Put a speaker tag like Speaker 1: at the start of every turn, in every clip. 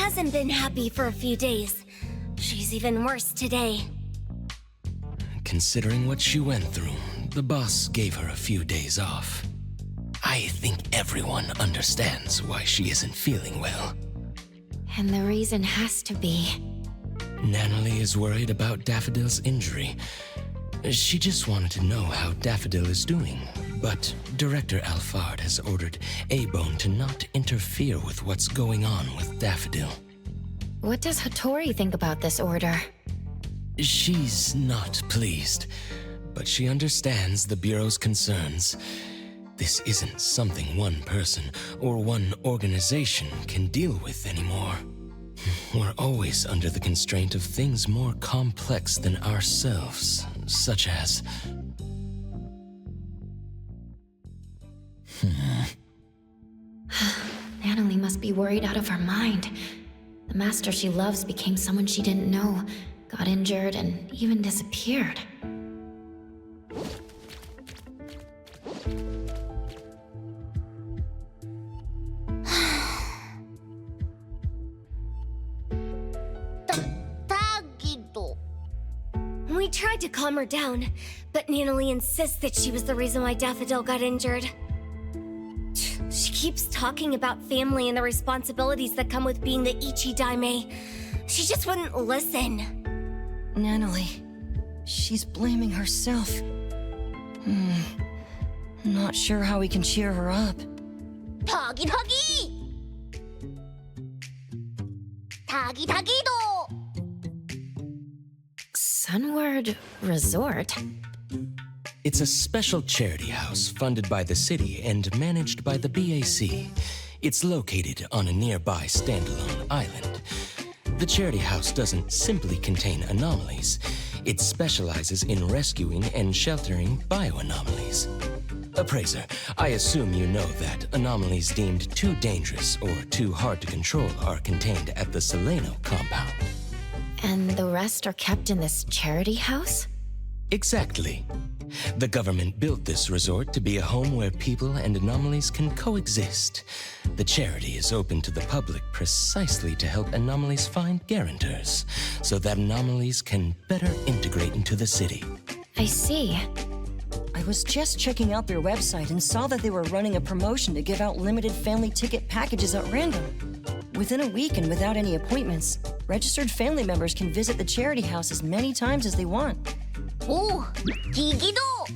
Speaker 1: hasn't been happy for a few days. She's even worse today.
Speaker 2: Considering what she went through, the boss gave her a few days off. I think everyone understands why she isn't feeling well.
Speaker 1: And the reason has to be...
Speaker 2: Natalie is worried about Daffodil's injury. She just wanted to know how Daffodil is doing, but Director Alphard has ordered A-Bone to not interfere with what's going on with Daffodil.
Speaker 1: What does Hattori think about this order?
Speaker 2: She's not pleased, but she understands the Bureau's concerns. This isn't something one person or one organization can deal with anymore. We're always under the constraint of things more complex than ourselves, such as...
Speaker 1: Natalie must be worried out of her mind. The master she loves became someone she didn't know, got injured, and even disappeared. We tried to calm her down, but Natalie insists that she was the reason why Daffodil got injured. She keeps talking about family and the responsibilities that come with being the Ichi-Daime. She just wouldn't listen.
Speaker 3: Natalie, she's blaming herself. Not sure how we can cheer her up.
Speaker 1: Tagi Tagi! Tagi Tagi-do! Sunward Resort?
Speaker 2: It's a special charity house funded by the city and managed by the BAC. It's located on a nearby standalone island. The charity house doesn't simply contain anomalies. It specializes in rescuing and sheltering bioanomalies. Appraiser, I assume you know that anomalies deemed too dangerous or too hard to control are contained at the Seleno compound.
Speaker 1: And the rest are kept in this charity house?
Speaker 2: Exactly. The government built this resort to be a home where people and anomalies can coexist. The charity is open to the public precisely to help anomalies find guarantors, so that anomalies can better integrate into the city.
Speaker 1: I see.
Speaker 3: I was just checking out their website and saw that they were running a promotion to give out limited family ticket packages at random. Within a week and without any appointments, registered family members can visit the charity house as many times as they want.
Speaker 1: Oh, Gigido!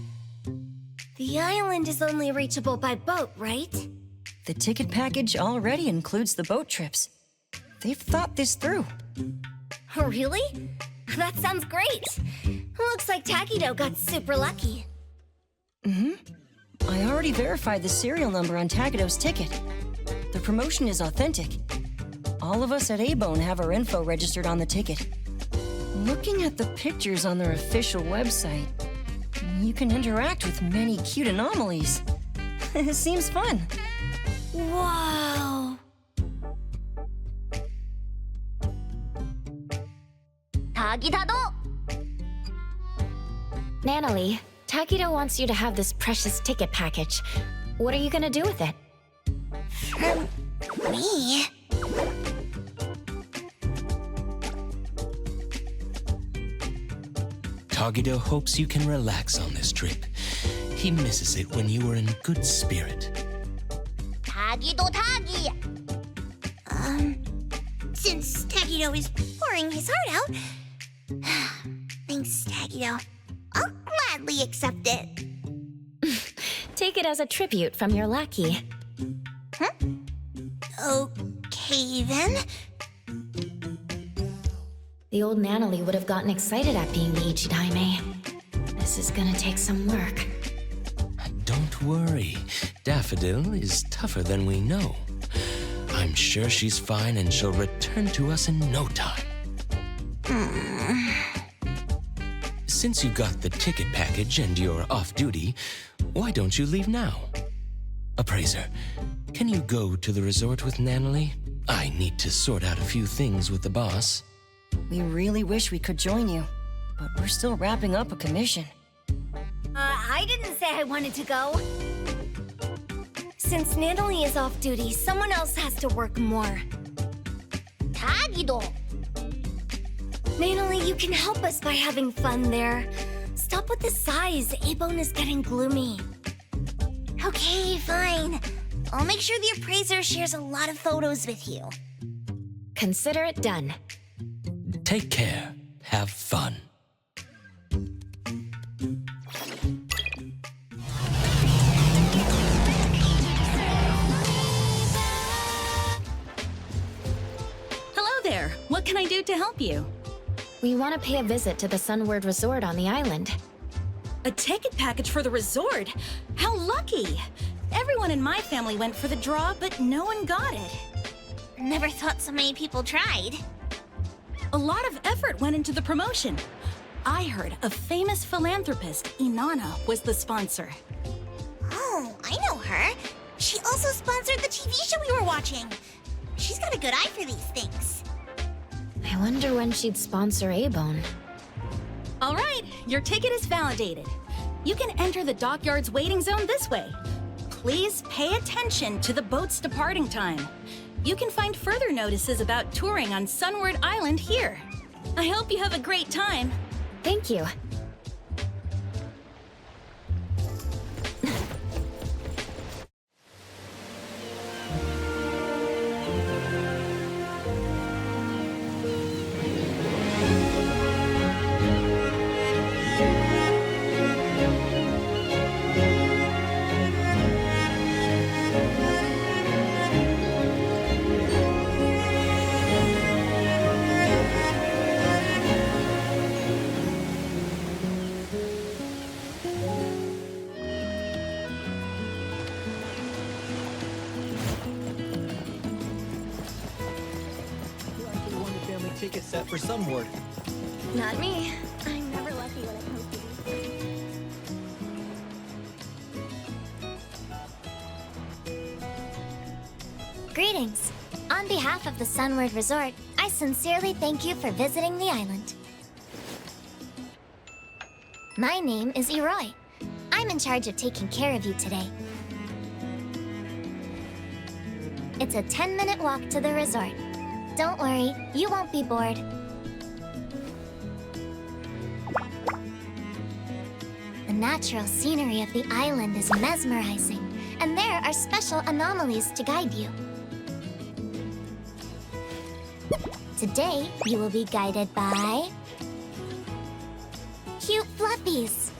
Speaker 1: The island is only reachable by boat, right?
Speaker 3: The ticket package already includes the boat trips. They've thought this through.
Speaker 1: Really? That sounds great! Looks like Takido got super lucky.
Speaker 3: I already verified the serial number on Takido's ticket. The promotion is authentic. All of us at A-Bone have our info registered on the ticket. Looking at the pictures on their official website, you can interact with many cute anomalies. It seems fun.
Speaker 1: Wow! Tagitado! Natalie, Takido wants you to have this precious ticket package. What are you gonna do with it? Me?
Speaker 2: Tagido hopes you can relax on this trip. He misses it when you were in good spirit.
Speaker 1: Tagido Tagi! Since Tagido is pouring his heart out... Thanks, Tagido. I'll gladly accept it. Take it as a tribute from your lackey. Huh? Okay, then. The old Natalie would have gotten excited at being the Ichi-Daime. This is gonna take some work.
Speaker 2: Don't worry. Daffodil is tougher than we know. I'm sure she's fine and she'll return to us in no time. Since you got the ticket package and you're off duty, why don't you leave now? Appraiser, can you go to the resort with Natalie? I need to sort out a few things with the boss.
Speaker 3: We really wish we could join you, but we're still wrapping up a commission.
Speaker 1: I didn't say I wanted to go. Since Natalie is off duty, someone else has to work more.
Speaker 4: 자기도.
Speaker 1: Nanali, you can help us by having fun there. Stop with the sighs. A-Bone is getting gloomy.
Speaker 4: Okay, fine. I'll make sure the appraiser shares a lot of photos with you.
Speaker 1: Consider it done.
Speaker 2: Take care. Have fun.
Speaker 5: Hello there. What can I do to help you?
Speaker 1: We want to pay a visit to the Sunward Resort on the island.
Speaker 5: A ticket package for the resort? How lucky! Everyone in my family went for the draw, but no one got it.
Speaker 4: Never thought so many people tried.
Speaker 5: A lot of effort went into the promotion. I heard a famous philanthropist, Inanna, was the sponsor.
Speaker 4: Oh, I know her. She also sponsored the TV show we were watching. She's got a good eye for these things.
Speaker 1: I wonder when she'd sponsor A-Bone.
Speaker 5: All right, your ticket is validated. You can enter the dockyard's waiting zone this way. Please pay attention to the boat's departing time. You can find further notices about touring on Sunward Island here. I hope you have a great time.
Speaker 1: Thank you.
Speaker 6: Ticket set for Sunward.
Speaker 1: Not me. I'm never lucky when it comes to Greetings. On behalf of the Sunward Resort, I sincerely thank you for visiting the island. My name is Eroy. I'm in charge of taking care of you today. It's a 10-minute walk to the resort. Don't worry, you won't be bored. The natural scenery of the island is mesmerizing, and there are special anomalies to guide you. Today, you will be guided by... cute fluffies.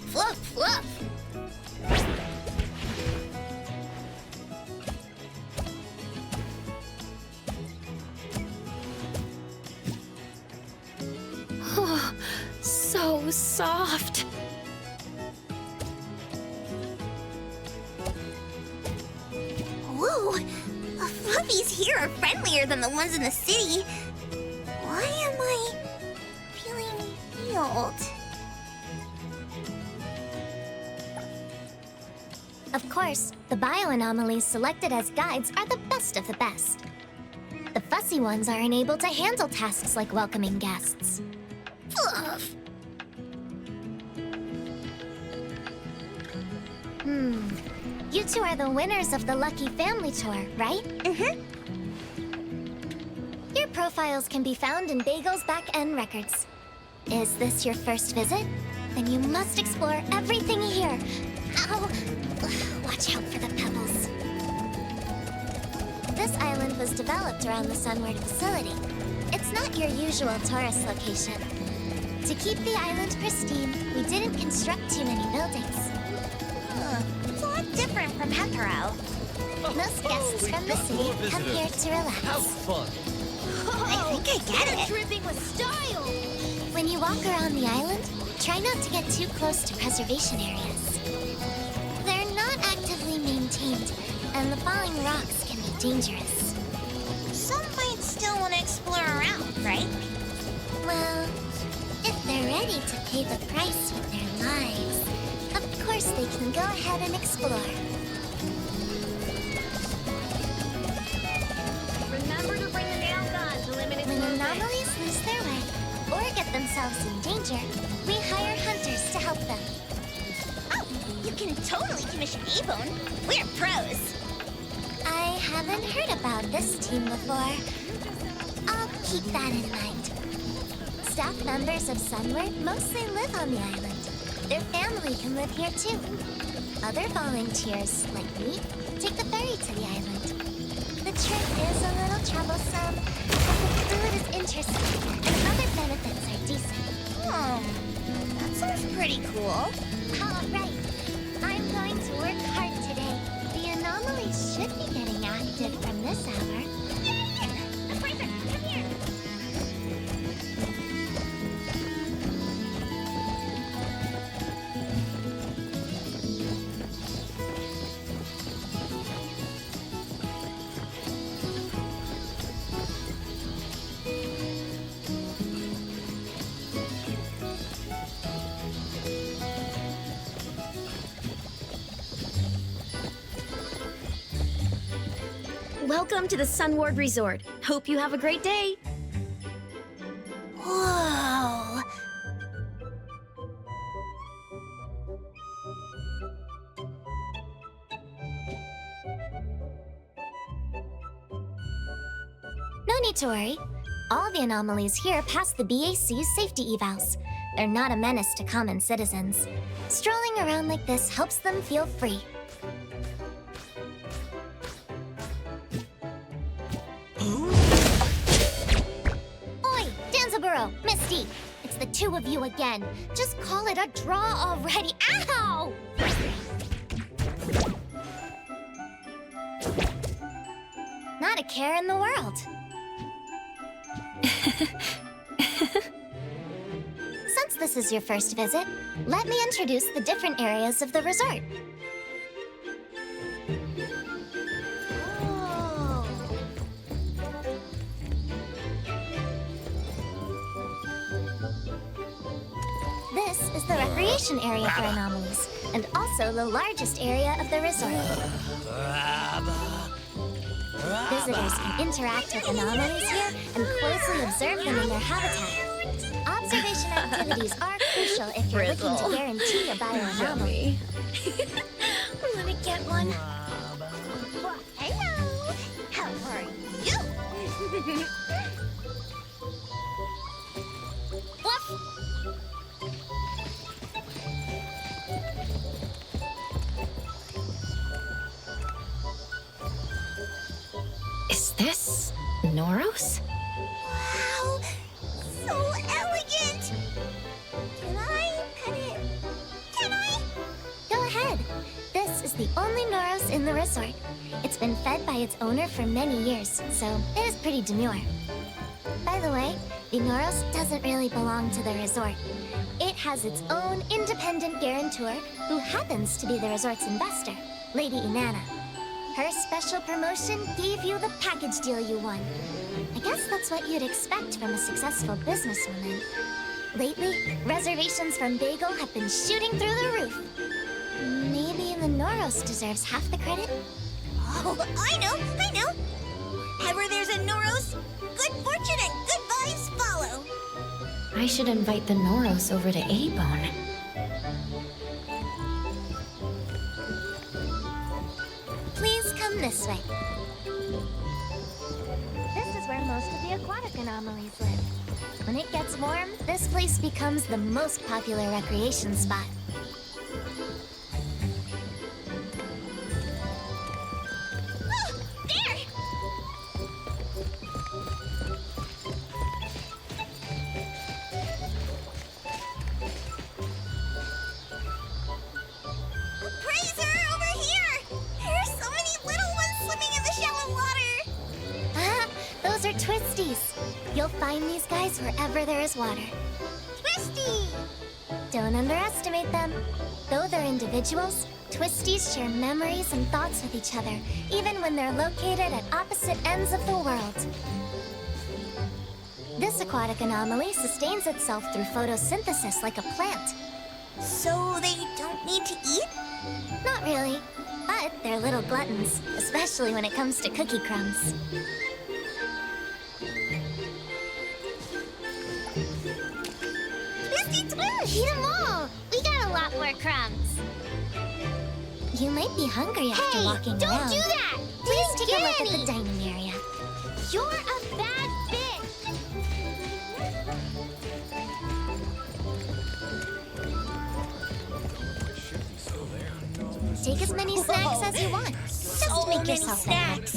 Speaker 4: Fluff, fluff.
Speaker 1: Oh, so soft.
Speaker 4: Whoa! The fluffies here are friendlier than the ones in the city. Why am I feeling healed?
Speaker 1: Of course, the bioanomalies selected as guides are the best of the best. The fussy ones are unable to handle tasks like welcoming guests.
Speaker 4: Fluff!
Speaker 1: You two are the winners of the Lucky Family Tour, right?
Speaker 4: Mm-hmm.
Speaker 1: Your profiles can be found in Bagel's back-end records. Is this your first visit? Then you must explore everything here. Ow! Watch out for the pebbles. This island was developed around the Sunward facility. It's not your usual tourist location. To keep the island pristine, we didn't construct too many buildings.
Speaker 4: It's a lot different from Hetero.
Speaker 1: Most guests from the city come here to relax.
Speaker 6: Have fun.
Speaker 4: I think I get it.
Speaker 1: Dripping with style! When you walk around the island, try not to get too close to preservation areas. They're not actively maintained, and the falling rocks can be dangerous.
Speaker 4: Some might still want to explore around, right?
Speaker 1: Well, if they're ready to pay the price with their lives, of course they can go ahead and explore.
Speaker 4: Remember to bring the nail gun to limit its
Speaker 1: When
Speaker 4: movement.
Speaker 1: anomalies lose their way, or get themselves in danger, we hire hunters to help them.
Speaker 4: Oh, you can totally commission A-Bone. We're pros.
Speaker 1: I
Speaker 4: haven't heard about this team before. I'll keep that in mind. Staff members of Sunward mostly live on the island. Their family can live here too. Other volunteers, like me, take the ferry to the island. The trip is a little troublesome, but the food is interesting and other benefits are decent. Oh, that sounds pretty cool. All right, I'm going to work hard today. The anomalies should be getting active from this hour. The Fraser, come here!
Speaker 1: Welcome to the Sunward Resort. Hope you have a great day.
Speaker 4: Whoa! No need to worry. All the anomalies here pass the BAC's safety evals. They're not a menace to common citizens. Strolling around like this helps them feel free. Oi, Danzaburo, Misty! It's the two of you again. Just call it a draw already. Ow! Not a care in the world. Since this is your first visit, let me introduce the different areas of the resort. Oh. This is the recreation area for anomalies, and also the largest area of the resort. Visitors can interact with anomalies here and closely observe them in their habitat. Observation activities are crucial if you're looking to guarantee a bioanomaly. Let me get one. Hello! How are you? Woof!
Speaker 1: Is this Noros?
Speaker 4: Wow! So elegant! Can I pet it? Can I? Go ahead. This is the only Noros in the resort. It's been fed by its owner for many years, so it is pretty demure. By the way, the Noros doesn't really belong to the resort. It has its own independent guarantor, who happens to be the resort's investor, Lady Inanna. Her special promotion gave you the package deal you won. I guess that's what you'd expect from a successful businesswoman. Lately, reservations from Bagel have been shooting through the roof. Maybe the Noros deserves half the credit? Oh, I know! Ever there's a Noros, good fortune and good vibes follow.
Speaker 1: I should invite the Noros over to A-Bone.
Speaker 4: Please come this way. This is where most of the aquatic anomalies live. When it gets warm, this place becomes the most popular recreation spot. Oh, there! Praiser, over here! There are so many little ones swimming in the shallow water! Ah, those are twisties. You'll find these guys wherever there is water. Twisty! Don't underestimate them. Though they're individuals, twisties share memories and thoughts with each other, even when they're located at opposite ends of the world. This aquatic anomaly sustains itself through photosynthesis like a plant. So they don't need to eat? Not really, but they're little gluttons, especially when it comes to cookie crumbs. Twisty Twish! Eat them all! We got a lot more crumbs. You might be hungry after walking around. Hey, don't do that!
Speaker 1: Please take a look at the dining area.
Speaker 4: You're a bad bitch!
Speaker 1: Take as many snacks as you want. Just make yourself
Speaker 4: snacks.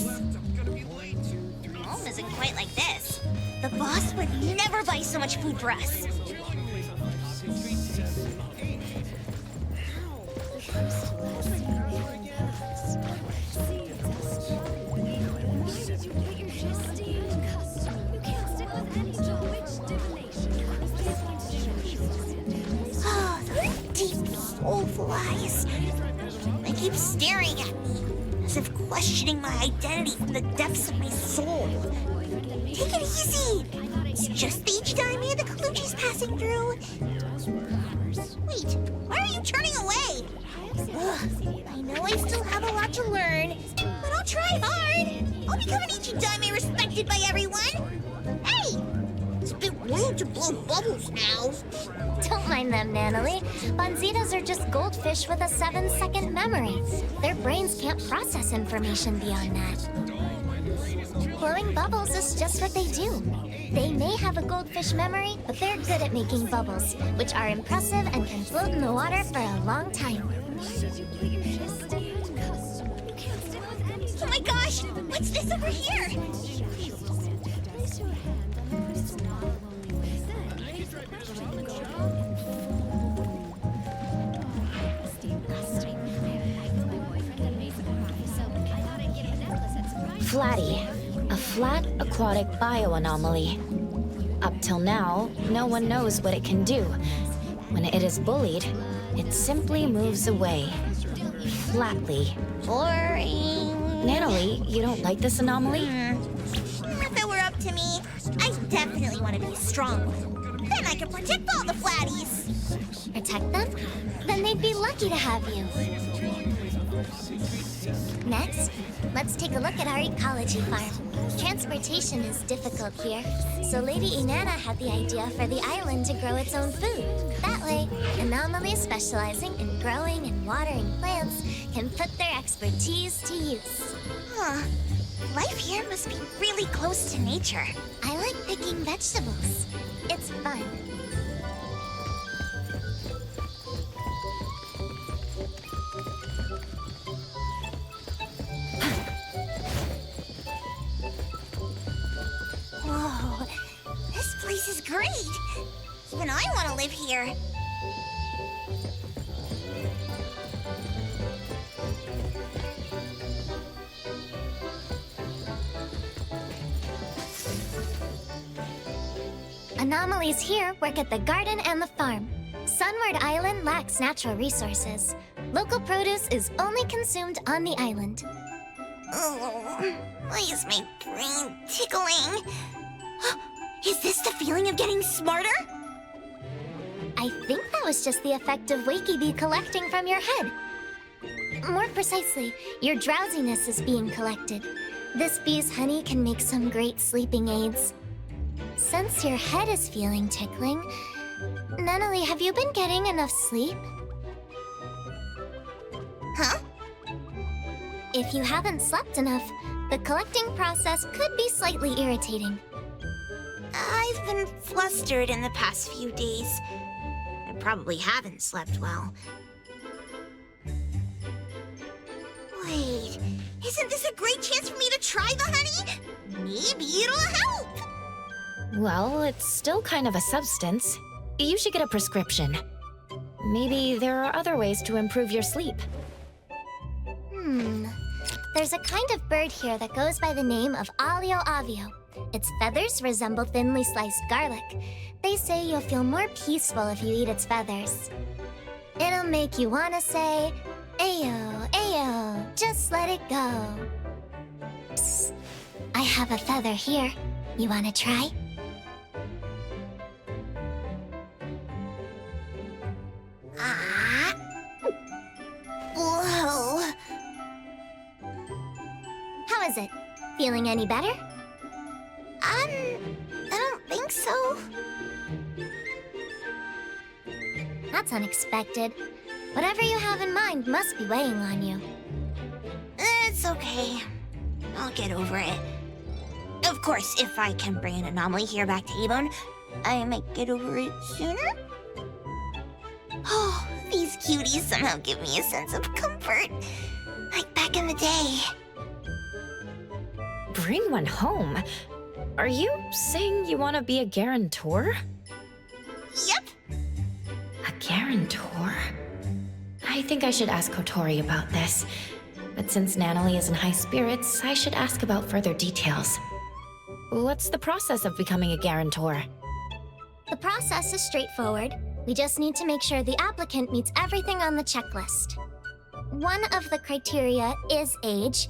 Speaker 4: Home isn't quite like this. The boss would never buy so much food for us. Oh, those deep, soulful eyes. They keep staring at me, as if questioning my identity from the depths of my soul. Take it easy. It's just the Ichidai the Kaluchi's passing through. Wait, why are you turning away? Ugh, I know I still have a lot to learn, but I'll try hard. I'll become an Ichidai respected by everyone. Hey! It's a bit rude to blow bubbles now.
Speaker 1: Don't mind them, Natalie. Bonzitas are just goldfish with a 7-second memory. Their brains can't process information beyond that. Blowing bubbles is just what they do. They may have a goldfish memory, but they're good at making bubbles, which are impressive and can float in the water for a long time.
Speaker 4: Oh my gosh! What's this over here?
Speaker 7: Flatty, a flat aquatic bioanomaly. Up till now, no one knows what it can do. When it is bullied, it simply moves away. Flatly.
Speaker 4: Boring.
Speaker 7: Natalie, you don't like this anomaly?
Speaker 4: If it were up to me, I definitely want to be a strong one. Then I can protect all the flatties.
Speaker 1: Protect them? Then they'd be lucky to have you. Next, let's take a look at our ecology farm. Transportation is difficult here, so Lady Inanna had the idea for the island to grow its own food. That way, anomalies specializing in growing and watering plants can put their expertise to use.
Speaker 4: Huh. Life here must be really close to nature.
Speaker 1: I like picking vegetables. It's fun.
Speaker 4: Whoa, this place is great. Even I want to live here.
Speaker 1: Anomalies here work at the garden and the farm. Sunward Island lacks natural resources. Local produce is only consumed on the island.
Speaker 4: Oh, why is my brain tickling? Is this the feeling of getting smarter?
Speaker 1: I think that was just the effect of Wakey Bee collecting from your head. More precisely, your drowsiness is being collected. This bee's honey can make some great sleeping aids. Since your head is feeling tickling, Natalie, have you been getting enough sleep?
Speaker 4: Huh?
Speaker 1: If you haven't slept enough, the collecting process could be slightly irritating.
Speaker 4: I've been flustered in the past few days. I probably haven't slept well. Wait, isn't this a great chance for me to try the honey? Maybe it'll help!
Speaker 7: Well, it's still kind of a substance. You should get a prescription. Maybe there are other ways to improve your sleep.
Speaker 1: There's a kind of bird here that goes by the name of Alio Avio. Its feathers resemble thinly sliced garlic. They say you'll feel more peaceful if you eat its feathers. It'll make you want to say, Ayo, ayo, just let it go. Psst. I have a feather here. You want to try?
Speaker 4: Ah. Whoa.
Speaker 1: How is it? Feeling any better?
Speaker 4: I don't think so.
Speaker 1: That's unexpected. Whatever you have in mind must be weighing on you.
Speaker 4: It's okay. I'll get over it. Of course, if I can bring an anomaly here back to Avon, I might get over it sooner. Oh, these cuties somehow give me a sense of comfort. Like back in the day.
Speaker 7: Bring one home? Are you saying you want to be a guarantor?
Speaker 4: Yep.
Speaker 7: A guarantor? I think I should ask Kotori about this. But since Natalie is in high spirits, I should ask about further details. What's the process of becoming a guarantor?
Speaker 4: The process is straightforward. We just need to make sure the applicant meets everything on the checklist. One of the criteria is age.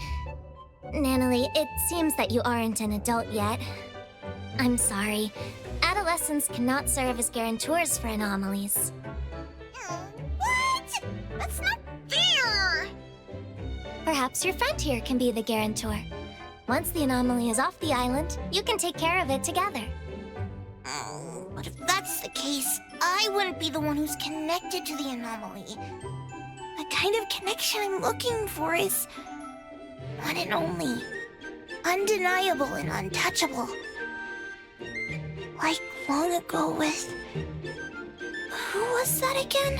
Speaker 4: Natalie, it seems that you aren't an adult yet. I'm sorry. Adolescents cannot serve as guarantors for anomalies. What? That's not fair! Perhaps your friend here can be the guarantor. Once the anomaly is off the island, you can take care of it together. But if that's the case, I wouldn't be the one who's connected to the anomaly. The kind of connection I'm looking for is one and only. Undeniable and untouchable. Like long ago with... Who was that again?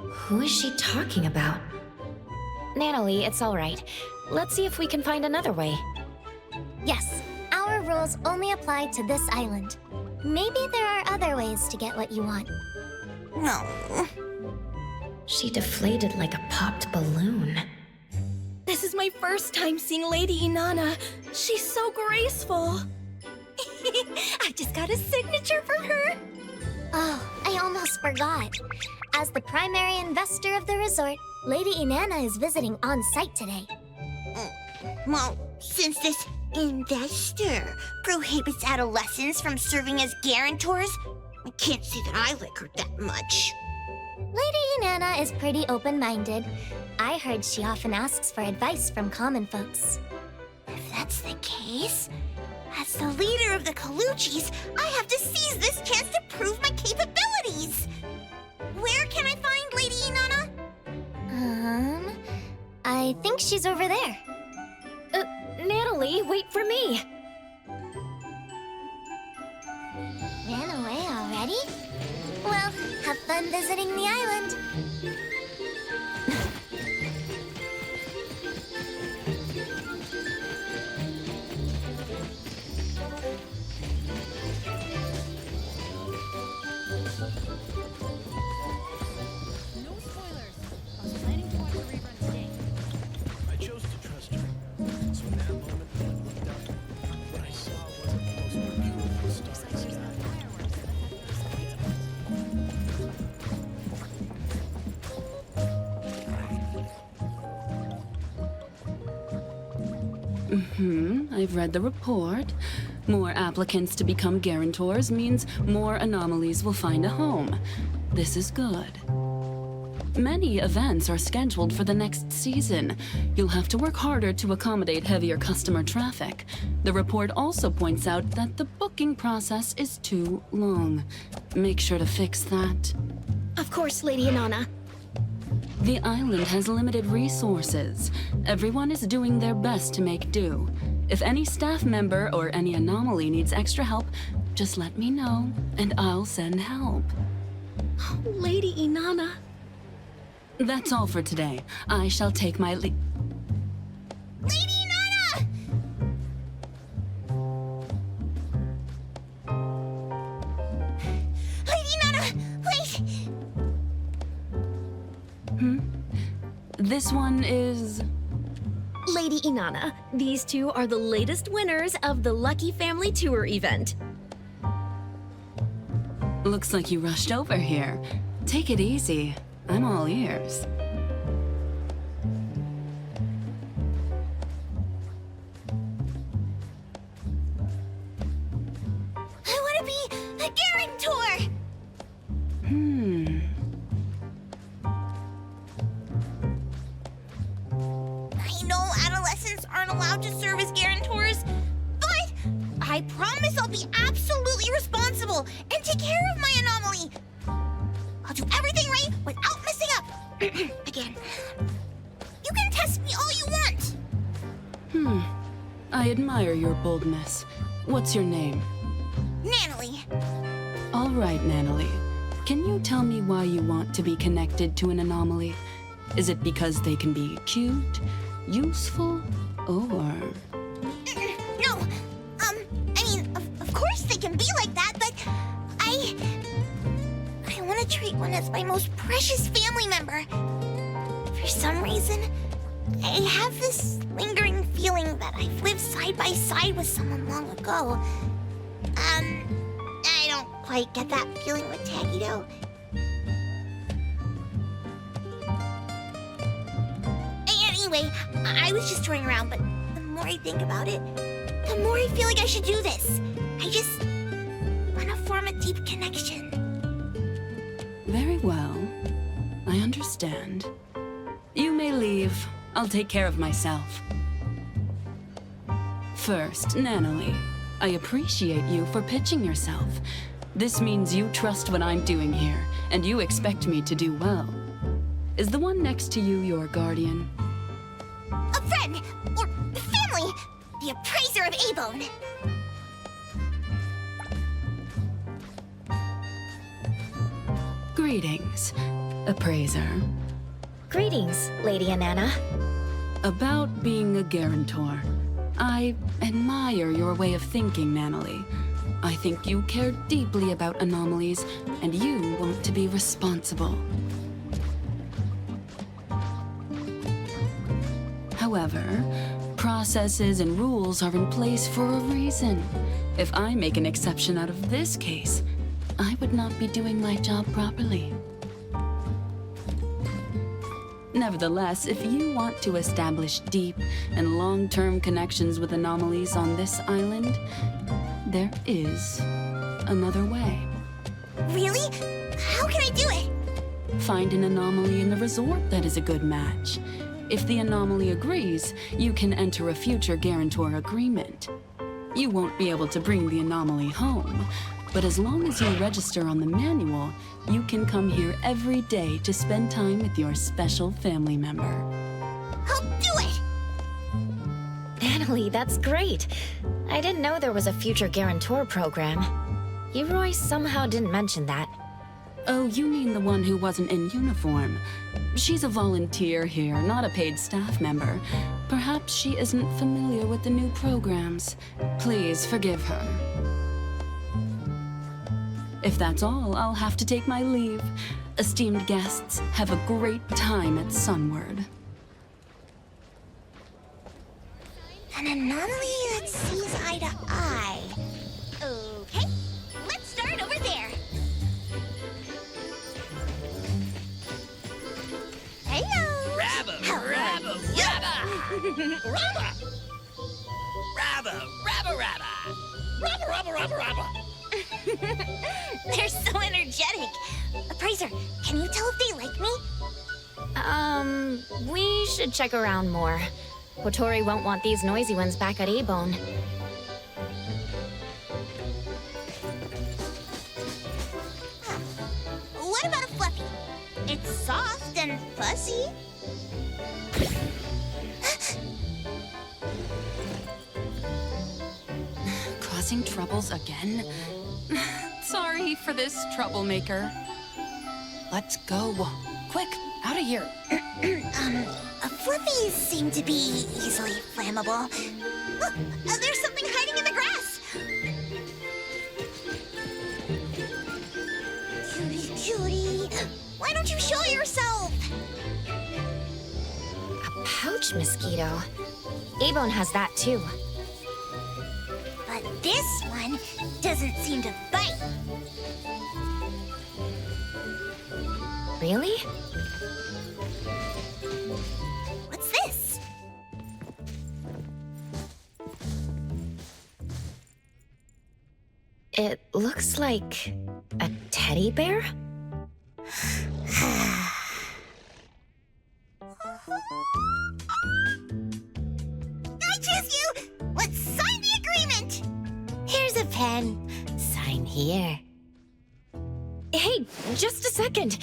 Speaker 7: Who is she talking about? Natalie, it's all right. Let's see if we can find another way.
Speaker 4: Yes, our rules only apply to this island. Maybe there are other ways to get what you want. No.
Speaker 7: She deflated like a popped balloon.
Speaker 5: This is my first time seeing Lady Inanna. She's so graceful. I just got a signature from her.
Speaker 4: Oh, I almost forgot. As the primary investor of the resort, Lady Inanna is visiting on site today. Well, since this investor prohibits adolescents from serving as guarantors, I can't say that I like her that much. Lady Inanna is pretty open-minded. I heard she often asks for advice from common folks. If that's the case, as the leader of the Colucci's, I have to seize this chance to prove my capabilities. Where can I find Lady Inanna? I think she's over there.
Speaker 7: Natalie, wait for me!
Speaker 4: Ran away already? Well, have fun visiting the island.
Speaker 8: No spoilers. I was planning to watch the rerun today.
Speaker 9: I chose to trust her. So in that moment, when I looked up, what I saw wasn't the most beautiful starry sky.
Speaker 10: I've read the report. More applicants to become guarantors means more anomalies will find a home. This is good. Many events are scheduled for the next season. You'll have to work harder to accommodate heavier customer traffic. The report also points out that the booking process is too long. Make sure to fix that.
Speaker 5: Of course, Lady Inanna.
Speaker 10: The island has limited resources. Everyone is doing their best to make do. If any staff member or any anomaly needs extra help, just let me know, and I'll send help.
Speaker 5: Lady Inanna.
Speaker 10: That's all for today. I shall take my leave.
Speaker 4: Lady Inanna! Lady Inanna, wait!
Speaker 10: This one is...
Speaker 5: Lady Inanna, these two are the latest winners of the Lucky Family Tour event.
Speaker 10: Looks like you rushed over here. Take it easy. I'm all ears.
Speaker 4: I want to be a guarantor! I know adolescents aren't allowed to serve as guarantors, but I promise I'll be absolutely responsible and take care of my anomaly. I'll do everything right without messing up. Again.
Speaker 10: admire your boldness. What's your name?
Speaker 4: Natalie.
Speaker 10: All right, Natalie. Can you tell me why you want to be connected to an anomaly? Is it because they can be cute, useful, or...
Speaker 4: No, I mean, of course they can be like that, but I want to treat one as my most precious family member. For some reason, I have this lingering feeling that I've lived side by side with someone long ago. I don't quite get that feeling with Taggy, though. Anyway, I was just touring around, but the more I think about it, the more I feel like I should do this. I just want to form a deep connection.
Speaker 10: Very well. I understand. You may leave. I'll take care of myself. First, Natalie, I appreciate you for pitching yourself. This means you trust what I'm doing here, and you expect me to do well. Is the one next to you your guardian?
Speaker 4: A friend, or family, the appraiser of A-Bone.
Speaker 10: Greetings, appraiser.
Speaker 7: Greetings, Lady Anana.
Speaker 10: About being a guarantor. I admire your way of thinking, Natalie. I think you care deeply about anomalies, and you want to be responsible. However, processes and rules are in place for a reason. If I make an exception out of this case, I would not be doing my job properly. Nevertheless, if you want to establish deep and long-term connections with anomalies on this island, there is another way.
Speaker 4: Really? How can I do it?
Speaker 10: Find an anomaly in the resort that is a good match. If the anomaly agrees, you can enter a future guarantor agreement. You won't be able to bring the anomaly home, but as long as you register on the manual, you can come here every day to spend time with your special family member.
Speaker 4: I'll do it!
Speaker 7: Natalie, that's great. I didn't know there was a future guarantor program. Leroy somehow didn't mention that.
Speaker 10: Oh, you mean the one who wasn't in uniform. She's a volunteer here, not a paid staff member. Perhaps she isn't familiar with the new programs. Please forgive her. If that's all, I'll have to take my leave. Esteemed guests, have a great time at Sunward.
Speaker 4: An anomaly that sees eye to eye. Okay, let's start over there. Hello.
Speaker 11: Rabba, rabba, rabba, rabba, rabba, rabba, rabba, rabba, rabba, rabba, rabba.
Speaker 4: They're so energetic. Appraiser, can you tell if they like me?
Speaker 7: We should check around more. Kotori won't want these noisy ones back at A-Bone.
Speaker 4: What about a Fluffy? It's soft and fuzzy.
Speaker 10: Causing troubles again? Sorry for this, troublemaker. Let's go. Quick, out of here.
Speaker 4: Fluffies seem to be easily flammable. Look, there's something hiding in the grass. Cutie, cutie. Why don't you show yourself?
Speaker 7: A pouch mosquito. A-Bone has that too.
Speaker 4: But this one doesn't seem to bite.
Speaker 7: Really?
Speaker 4: What's this?
Speaker 7: It looks like a teddy bear?
Speaker 4: I choose you! Let's sign the agreement! Here's a pen. Sign here.
Speaker 7: Hey, just a second.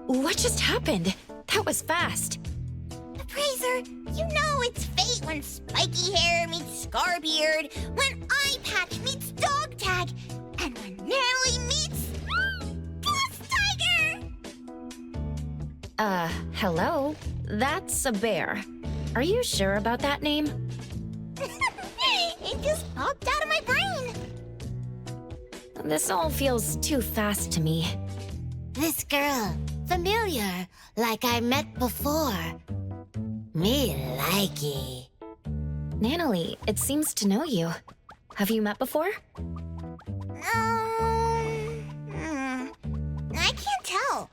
Speaker 7: What just happened? That was fast.
Speaker 4: Appraiser, you know it's fate When spiky hair meets Scarbeard, when eye patch meets dog tag, and when Natalie meets Boss Tiger!
Speaker 7: Hello? That's a bear. Are you sure about that name?
Speaker 4: It just popped out of my brain.
Speaker 7: This all feels too fast to me.
Speaker 4: This girl, familiar, like I met before. Me likey.
Speaker 7: Natalie, it seems to know you. Have you met before?
Speaker 4: I can't tell.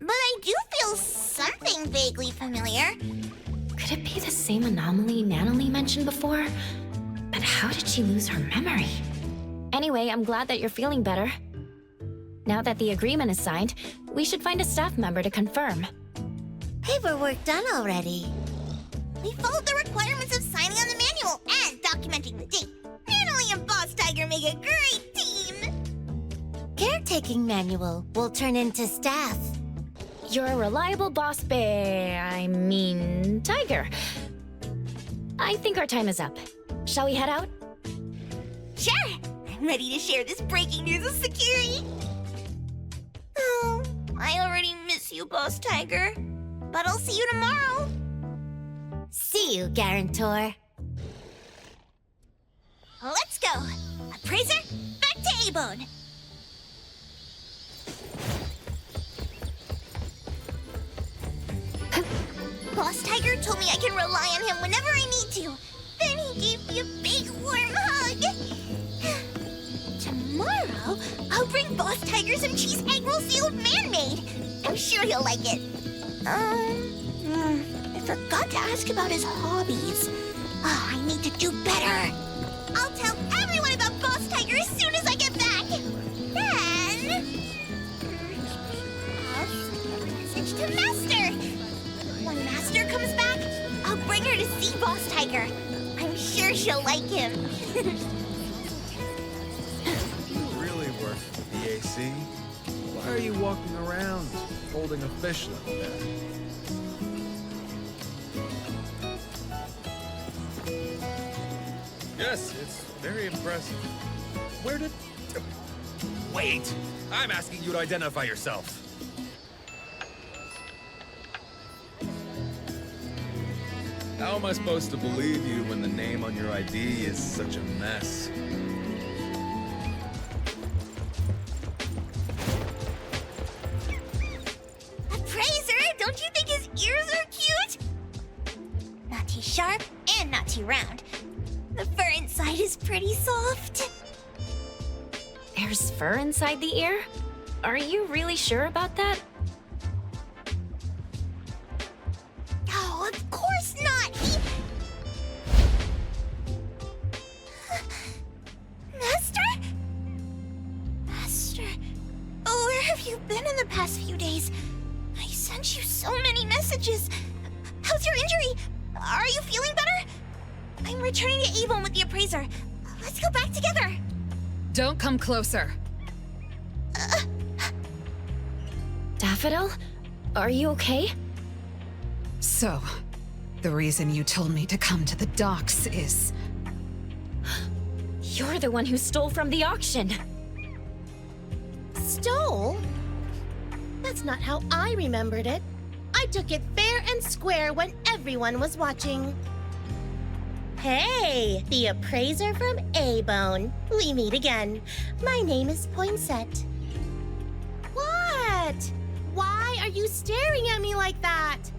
Speaker 4: But I do feel something vaguely familiar.
Speaker 7: Could it be the same anomaly Natalie mentioned before? But how did she lose her memory? Anyway, I'm glad that you're feeling better. Now that the agreement is signed, we should find a staff member to confirm.
Speaker 4: Paperwork done already. We followed the requirements of signing on the manual and documenting the date. Natalie and Boss Tiger make a great team. Caretaking manual will turn into staff.
Speaker 7: You're a reliable boss Tiger. I think our time is up. Shall we head out?
Speaker 4: Sure. I'm ready to share this breaking news with security. Oh, I already miss you, Boss Tiger. But I'll see you tomorrow. See you, Guarantor. Let's go. Appraiser, back to A-Bone. Boss Tiger told me I can rely on him whenever I need to. Then he gave me a big warm hug. Tomorrow, I'll bring Boss Tiger some cheese egg roll sealed man-made. I'm sure he'll like it. I forgot to ask about his hobbies. Oh, I need to do better. I'll tell everyone about Boss Tiger as soon as I get back. Then... message to Master. When Master comes back, I'll bring her to see Boss Tiger. I'm sure she'll like him.
Speaker 12: You really work for the BAC? Why are you walking around holding a fish like that? Yes, it's very impressive. Where did... Wait! I'm asking you to identify yourself. How am I supposed to believe you when the name on your ID is such a mess?
Speaker 4: Appraiser, don't you think his ears are cute? Not too sharp and not too round. The fur inside is pretty soft.
Speaker 7: There's fur inside the ear? Are you really sure about that?
Speaker 4: Oh, of course not! Master? Master? Oh, where have you been in the past few days? I sent you so many messages. How's your injury? Are you feeling better? I'm returning to Avon with the appraiser. Let's go back together.
Speaker 8: Don't come closer.
Speaker 7: Daffodil? Are you okay?
Speaker 8: So, the reason you told me to come to the docks is...
Speaker 7: You're the one who stole from the auction.
Speaker 13: Stole? That's not how I remembered it. I took it fair and square when everyone was watching. Hey, the appraiser from A-Bone. We meet again. My name is Poinsett. What? Why are you staring at me like that?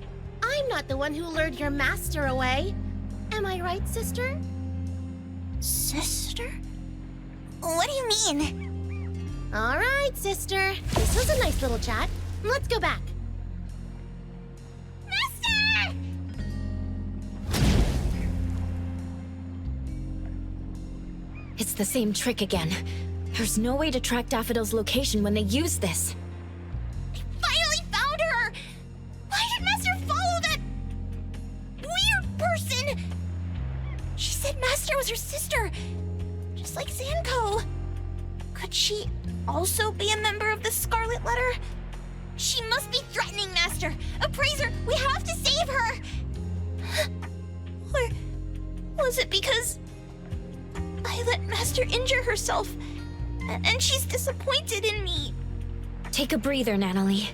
Speaker 13: I'm not the one who lured your master away. Am I right, sister?
Speaker 4: Sister? What do you mean?
Speaker 13: All right, sister. This was a nice little chat. Let's go back.
Speaker 4: Master!
Speaker 7: It's the same trick again. There's no way to track Daffodil's location when they use this.
Speaker 4: I finally found her! Why did Master follow that weird person? She said Master was her sister, just like Zanko. Could she also be a member of the Scarlet Letter? She must be threatening Master. Appraiser, we have to save her! Was it because I let Master injure herself, and she's disappointed in me?
Speaker 7: Take a breather, Natalie.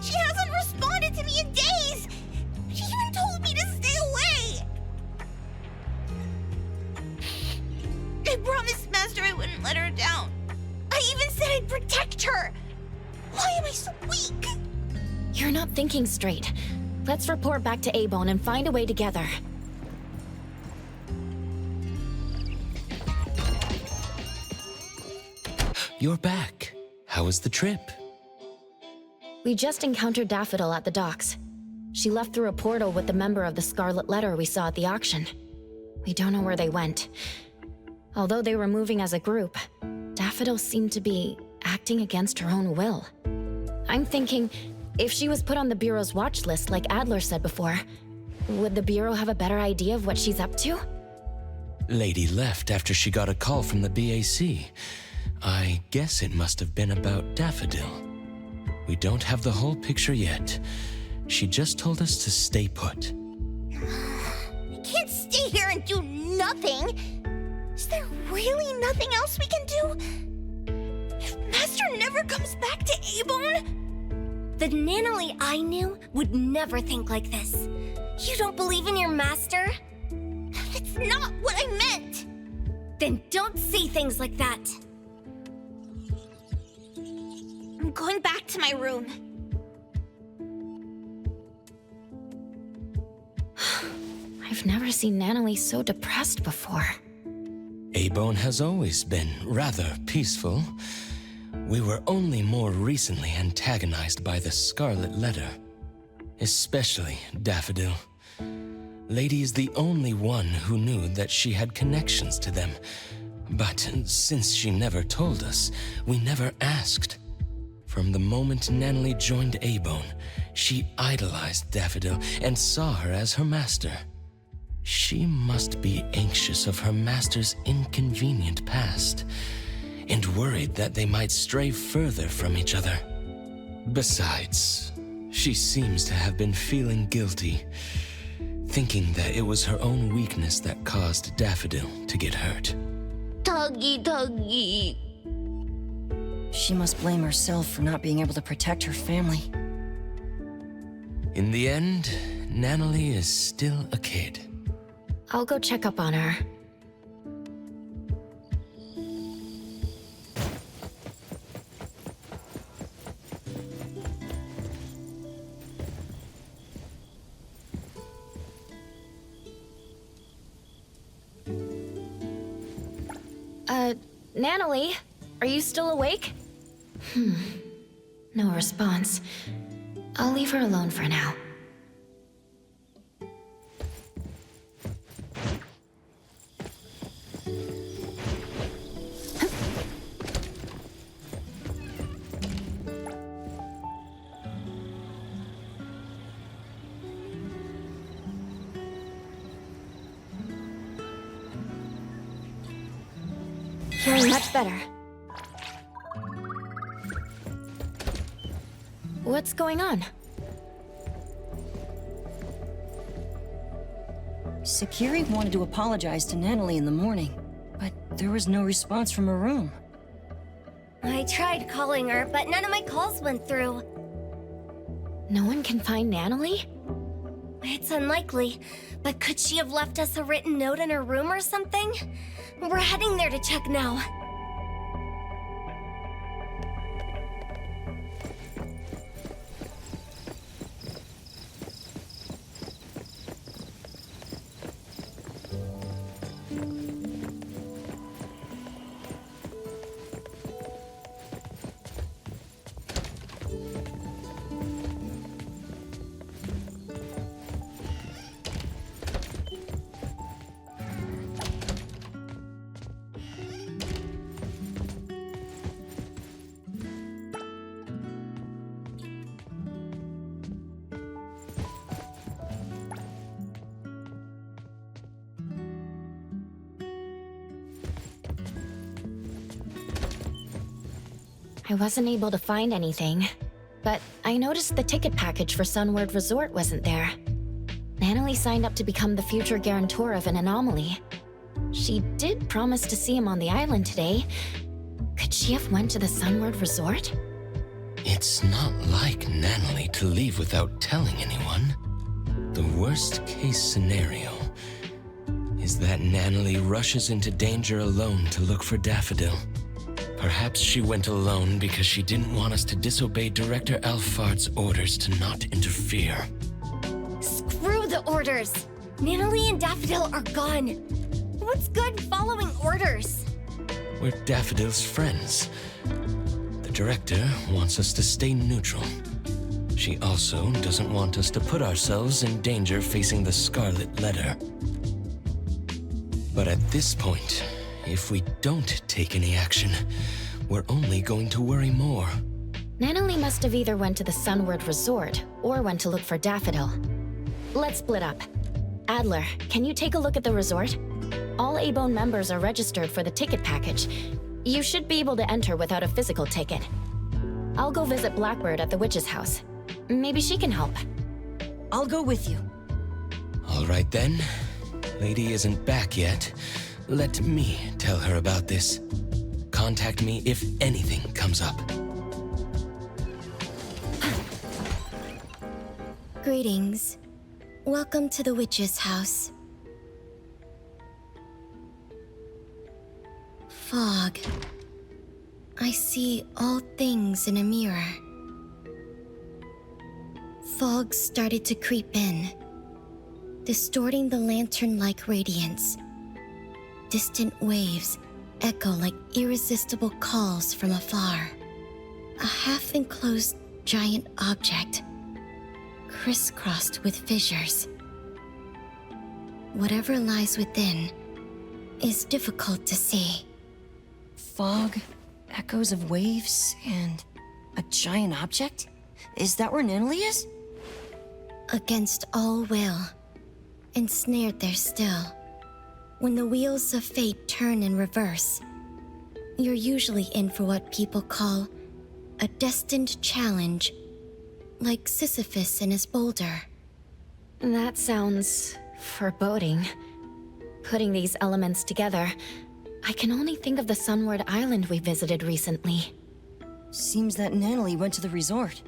Speaker 4: She hasn't responded to me in days! She even told me to stay away! I promised Master I wouldn't let her down. I even said I'd protect her! Why am I so weak?
Speaker 7: You're not thinking straight. Let's report back to A-Bone and find a way together.
Speaker 2: You're back. How was the trip?
Speaker 7: We just encountered Daffodil at the docks. She left through a portal with the member of the Scarlet Letter we saw at the auction. We don't know where they went. Although they were moving as a group, Daffodil seemed to be acting against her own will. I'm thinking, if she was put on the Bureau's watch list like Adler said before, would the Bureau have a better idea of what she's up to?
Speaker 2: Lady left after she got a call from the BAC. I guess it must have been about Daffodil. We don't have the whole picture yet. She just told us to stay put.
Speaker 4: I can't stay here and do nothing. Is there really nothing else we can do? If Master never comes back to A-Bone?
Speaker 1: The Nanalie I knew would never think like this. You don't believe in your master?
Speaker 4: That's not what I meant!
Speaker 1: Then don't say things like that.
Speaker 4: I'm going back to my room.
Speaker 7: I've never seen Nanalie so depressed before.
Speaker 2: A-Bone has always been rather peaceful. We were only more recently antagonized by the Scarlet Letter. Especially Daffodil. Lady is the only one who knew that she had connections to them. But since she never told us, we never asked. From the moment Nanalie joined A-Bone, she idolized Daffodil and saw her as her master. She must be anxious of her master's inconvenient past, and worried that they might stray further from each other. Besides, she seems to have been feeling guilty, thinking that it was her own weakness that caused Daffodil to get hurt.
Speaker 4: Tuggy.
Speaker 3: She must blame herself for not being able to protect her family.
Speaker 2: In the end, Nanalie is still a kid.
Speaker 7: I'll go check up on her. Nanalie, are you still awake? No response. I'll leave her alone for now. Feeling much better. What's going on?
Speaker 3: Sakiri wanted to apologize to Natalie in the morning, but there was no response from her room.
Speaker 1: I tried calling her, but none of my calls went through.
Speaker 7: No one can find Nanalie?
Speaker 1: It's unlikely, but could she have left us a written note in her room or something? We're heading there to check now.
Speaker 7: I wasn't able to find anything, but I noticed the ticket package for Sunward Resort wasn't there. Natalie signed up to become the future guarantor of an anomaly. She did promise to see him on the island today. Could she have went to the Sunward Resort?
Speaker 2: It's not like Natalie to leave without telling anyone. The worst case scenario is that Natalie rushes into danger alone to look for Daffodil. Perhaps she went alone because she didn't want us to disobey Director Alphard's orders to not interfere.
Speaker 1: Screw the orders! Natalie and Daffodil are gone. What's good following orders?
Speaker 2: We're Daffodil's friends. The director wants us to stay neutral. She also doesn't want us to put ourselves in danger facing the Scarlet Letter. But at this point, if we don't take any action, we're only going to worry more.
Speaker 7: Natalie must have either went to the Sunward Resort or went to look for Daffodil. Let's split up. Adler, can you take a look at the resort? All A-Bone members are registered for the ticket package. You should be able to enter without a physical ticket. I'll go visit Blackbird at the witch's house. Maybe she can help.
Speaker 3: I'll go with you.
Speaker 2: All right then. Lady isn't back yet. Let me tell her about this. Contact me if anything comes up.
Speaker 1: Greetings. Welcome to the witch's house. Fog. I see all things in a mirror. Fog started to creep in, distorting the lantern-like radiance. Distant waves echo like irresistible calls from afar. A half-enclosed giant object, crisscrossed with fissures. Whatever lies within is difficult to see.
Speaker 3: Fog, echoes of waves, and a giant object? Is that where Natalie is?
Speaker 1: Against all will, ensnared there still. When the wheels of fate turn in reverse, you're usually in for what people call a destined challenge, like Sisyphus and his boulder.
Speaker 7: That sounds foreboding. Putting these elements together, I can only think of the Sunward Island we visited recently.
Speaker 3: Seems that Natalie went to the resort.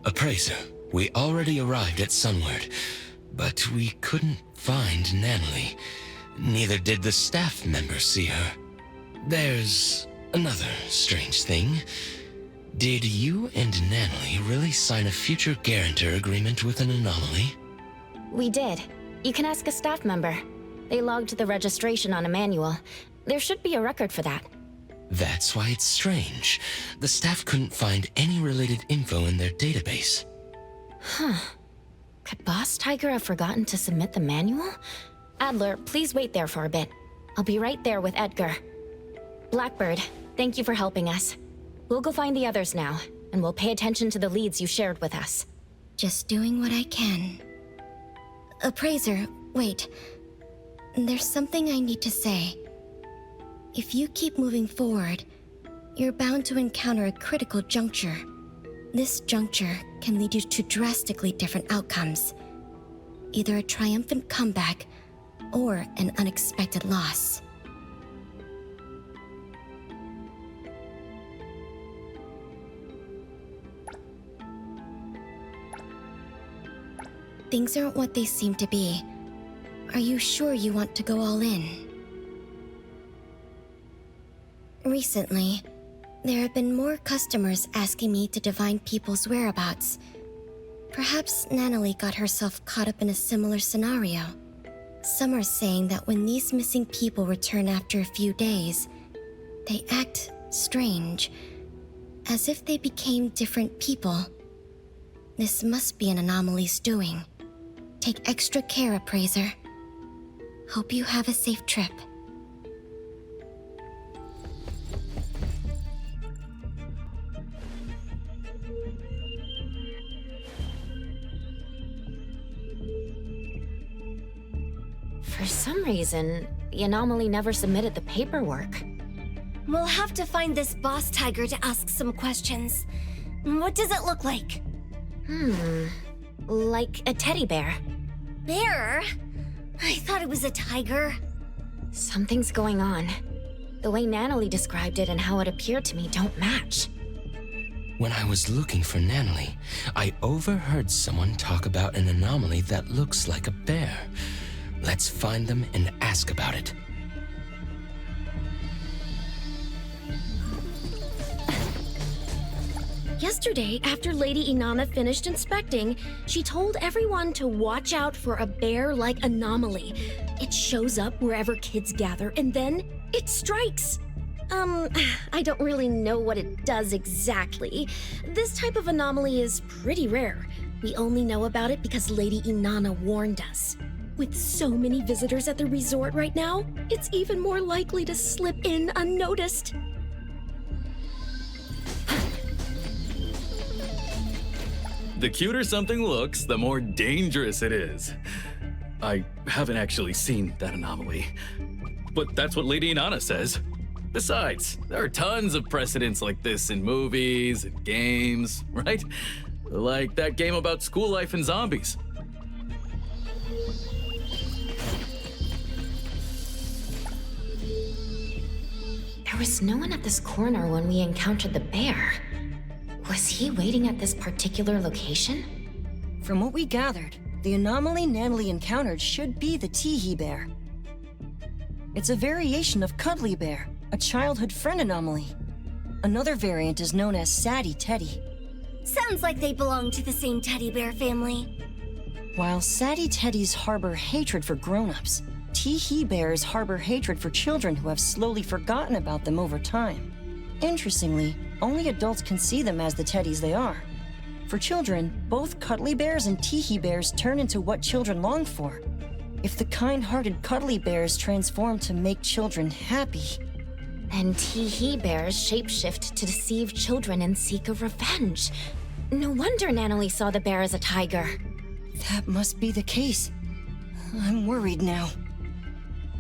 Speaker 2: Appraiser, we already arrived at Sunward, but we couldn't find Natalie. Neither did the staff members see her. There's another strange thing. Did you and Natalie really sign a future guarantor agreement with an anomaly?
Speaker 7: We did. You can ask a staff member. They logged the registration on a manual. There should be a record for that.
Speaker 2: That's why it's strange. The staff couldn't find any related info in their database.
Speaker 7: Huh. Could Boss Tiger have forgotten to submit the manual? Adler, please wait there for a bit. I'll be right there with Edgar. Blackbird, thank you for helping us. We'll go find the others now, and we'll pay attention to the leads you shared with us.
Speaker 1: Just doing what I can. Appraiser, wait. There's something I need to say. If you keep moving forward, you're bound to encounter a critical juncture. This juncture can lead you to drastically different outcomes. Either a triumphant comeback, or an unexpected loss. Things aren't what they seem to be. Are you sure you want to go all in? Recently, there have been more customers asking me to divine people's whereabouts. Perhaps Natalie got herself caught up in a similar scenario. Some are saying that when these missing people return after a few days, they act strange, as if they became different people. This must be an anomaly's doing. Take extra care, Appraiser. Hope you have a safe trip.
Speaker 7: For some reason, the anomaly never submitted the paperwork.
Speaker 1: We'll have to find this boss tiger to ask some questions. What does it look like?
Speaker 7: like a teddy bear.
Speaker 1: Bear? I thought it was a tiger.
Speaker 7: Something's going on. The way Natalie described it and how it appeared to me don't match.
Speaker 2: When I was looking for Natalie, I overheard someone talk about an anomaly that looks like a bear. Let's find them and ask about it.
Speaker 13: Yesterday, after Lady Inanna finished inspecting, she told everyone to watch out for a bear-like anomaly. It shows up wherever kids gather, and then it strikes. I don't really know what it does exactly. This type of anomaly is pretty rare. We only know about it because Lady Inanna warned us. With so many visitors at the resort right now, it's even more likely to slip in unnoticed.
Speaker 14: The cuter something looks, the more dangerous it is. I haven't actually seen that anomaly, but that's what Lady Inanna says. Besides, there are tons of precedents like this in movies and games, right? Like that game about school life and zombies.
Speaker 7: There was no one at this corner when we encountered the bear. Was he waiting at this particular location?
Speaker 3: From what we gathered, the anomaly Natalie encountered should be the Teehee bear. It's a variation of Cuddly Bear, a childhood friend anomaly. Another variant is known as Sadie Teddy.
Speaker 1: Sounds like they belong to the same teddy bear family.
Speaker 3: While Sadie Teddies harbor hatred for grown-ups, Teehee bears harbor hatred for children who have slowly forgotten about them over time. Interestingly, only adults can see them as the teddies they are. For children, both Cuddly Bears and Teehee bears turn into what children long for. If the kind-hearted Cuddly Bears transform to make children happy,
Speaker 7: and Teehee bears shapeshift to deceive children and seek a revenge. No wonder Natalie saw the bear as a tiger.
Speaker 3: That must be the case. I'm worried now.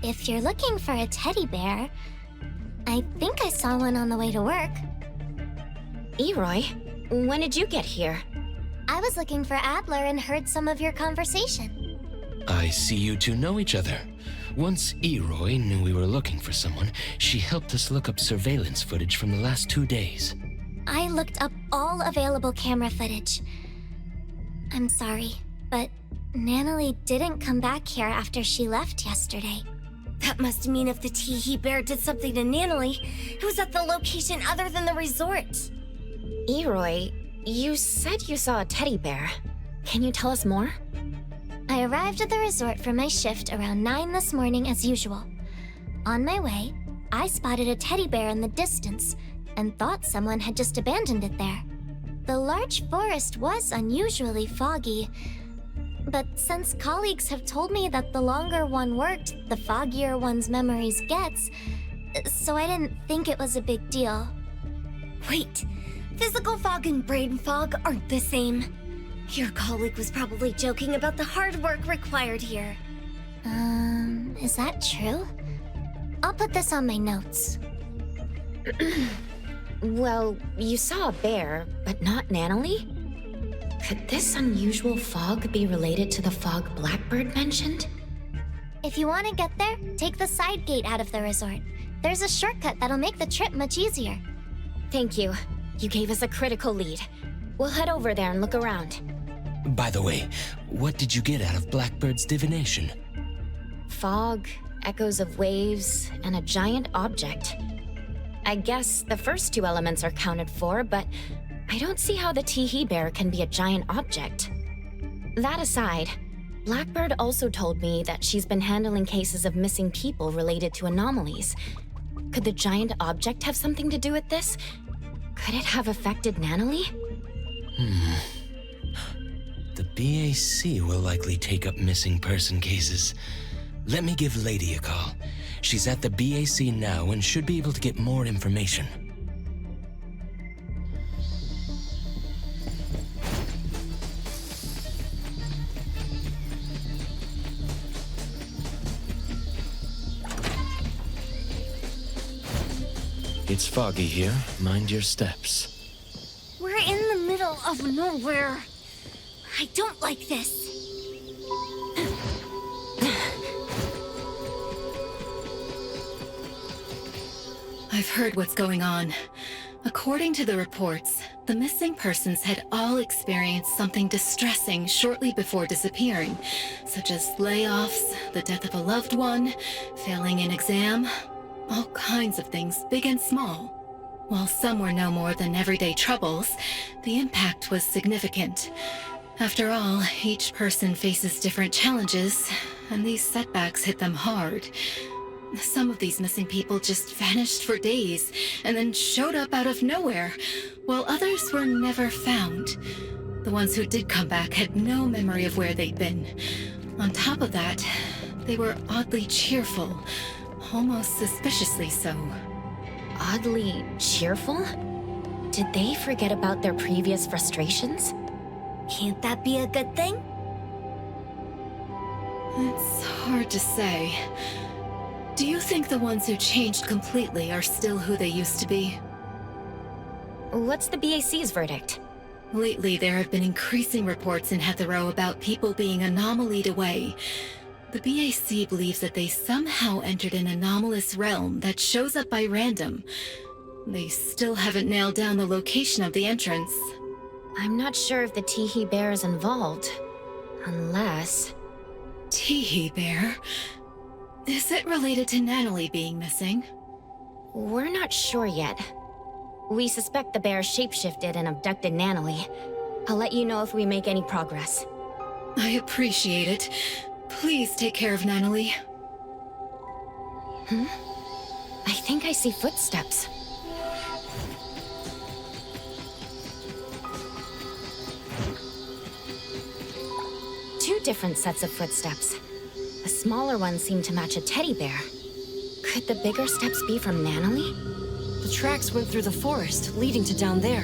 Speaker 4: If you're looking for a teddy bear, I think I saw one on the way to work.
Speaker 7: Eroy, when did you get here?
Speaker 4: I was looking for Adler and heard some of your conversation.
Speaker 2: I see you two know each other. Once Eroy knew we were looking for someone, she helped us look up surveillance footage from the last 2 days.
Speaker 4: I looked up all available camera footage. I'm sorry, but Natalie didn't come back here after she left yesterday.
Speaker 1: That must mean if the Teehee bear did something to Natalie, it was at the location other than the resort.
Speaker 7: Eroy, you said you saw a teddy bear. Can you tell us more?
Speaker 4: I arrived at the resort for my shift around 9 this morning as usual. On my way, I spotted a teddy bear in the distance and thought someone had just abandoned it there. The large forest was unusually foggy, but since colleagues have told me that the longer one worked, the foggier one's memories gets, so I didn't think it was a big deal.
Speaker 1: Wait, physical fog and brain fog aren't the same. Your colleague was probably joking about the hard work required here.
Speaker 4: Is that true? I'll put this on my notes.
Speaker 7: Well, you saw a bear, but not Natalie? Could this unusual fog be related to the fog Blackbird mentioned?
Speaker 4: If you want to get there, take the side gate out of the resort. There's a shortcut that'll make the trip much easier.
Speaker 7: Thank you. You gave us a critical lead. We'll head over there and look around.
Speaker 2: By the way, what did you get out of Blackbird's divination?
Speaker 7: Fog, echoes of waves, and a giant object. I guess the first 2 elements are counted for, but I don't see how the Teehee bear can be a giant object. That aside, Blackbird also told me that she's been handling cases of missing people related to anomalies. Could the giant object have something to do with this? Could it have affected Natalie?
Speaker 2: The BAC will likely take up missing person cases. Let me give Lady a call. She's at the BAC now and should be able to get more information. It's foggy here. Mind your steps.
Speaker 1: We're in the middle of nowhere. I don't like this.
Speaker 15: I've heard what's going on. According to the reports, the missing persons had all experienced something distressing shortly before disappearing, such as layoffs, the death of a loved one, failing an exam, all kinds of things, big and small. While some were no more than everyday troubles, the impact was significant. After all, each person faces different challenges, and these setbacks hit them hard. Some of these missing people just vanished for days, and then showed up out of nowhere, while others were never found. The ones who did come back had no memory of where they'd been. On top of that, they were oddly cheerful, almost suspiciously so.
Speaker 7: Oddly cheerful? Did they forget about their previous frustrations?
Speaker 1: Can't that be a good thing?
Speaker 15: It's hard to say. Do you think the ones who changed completely are still who they used to be?
Speaker 7: What's the BAC's verdict?
Speaker 15: Lately, there have been increasing reports in Heathrow about people being anomalied away. The BAC believes that they somehow entered an anomalous realm that shows up by random. They still haven't nailed down the location of the entrance.
Speaker 7: I'm not sure if the Teehee Bear is involved. Unless...
Speaker 15: Teehee Bear? Is it related to Natalie being missing?
Speaker 7: We're not sure yet. We suspect the bear shapeshifted and abducted Natalie. I'll let you know if we make any progress.
Speaker 15: I appreciate it. Please take care of Natalie.
Speaker 7: I think I see footsteps. Two different sets of footsteps. The smaller ones seem to match a teddy bear. Could the bigger steps be from Natalie?
Speaker 3: The tracks went through the forest, leading to down there.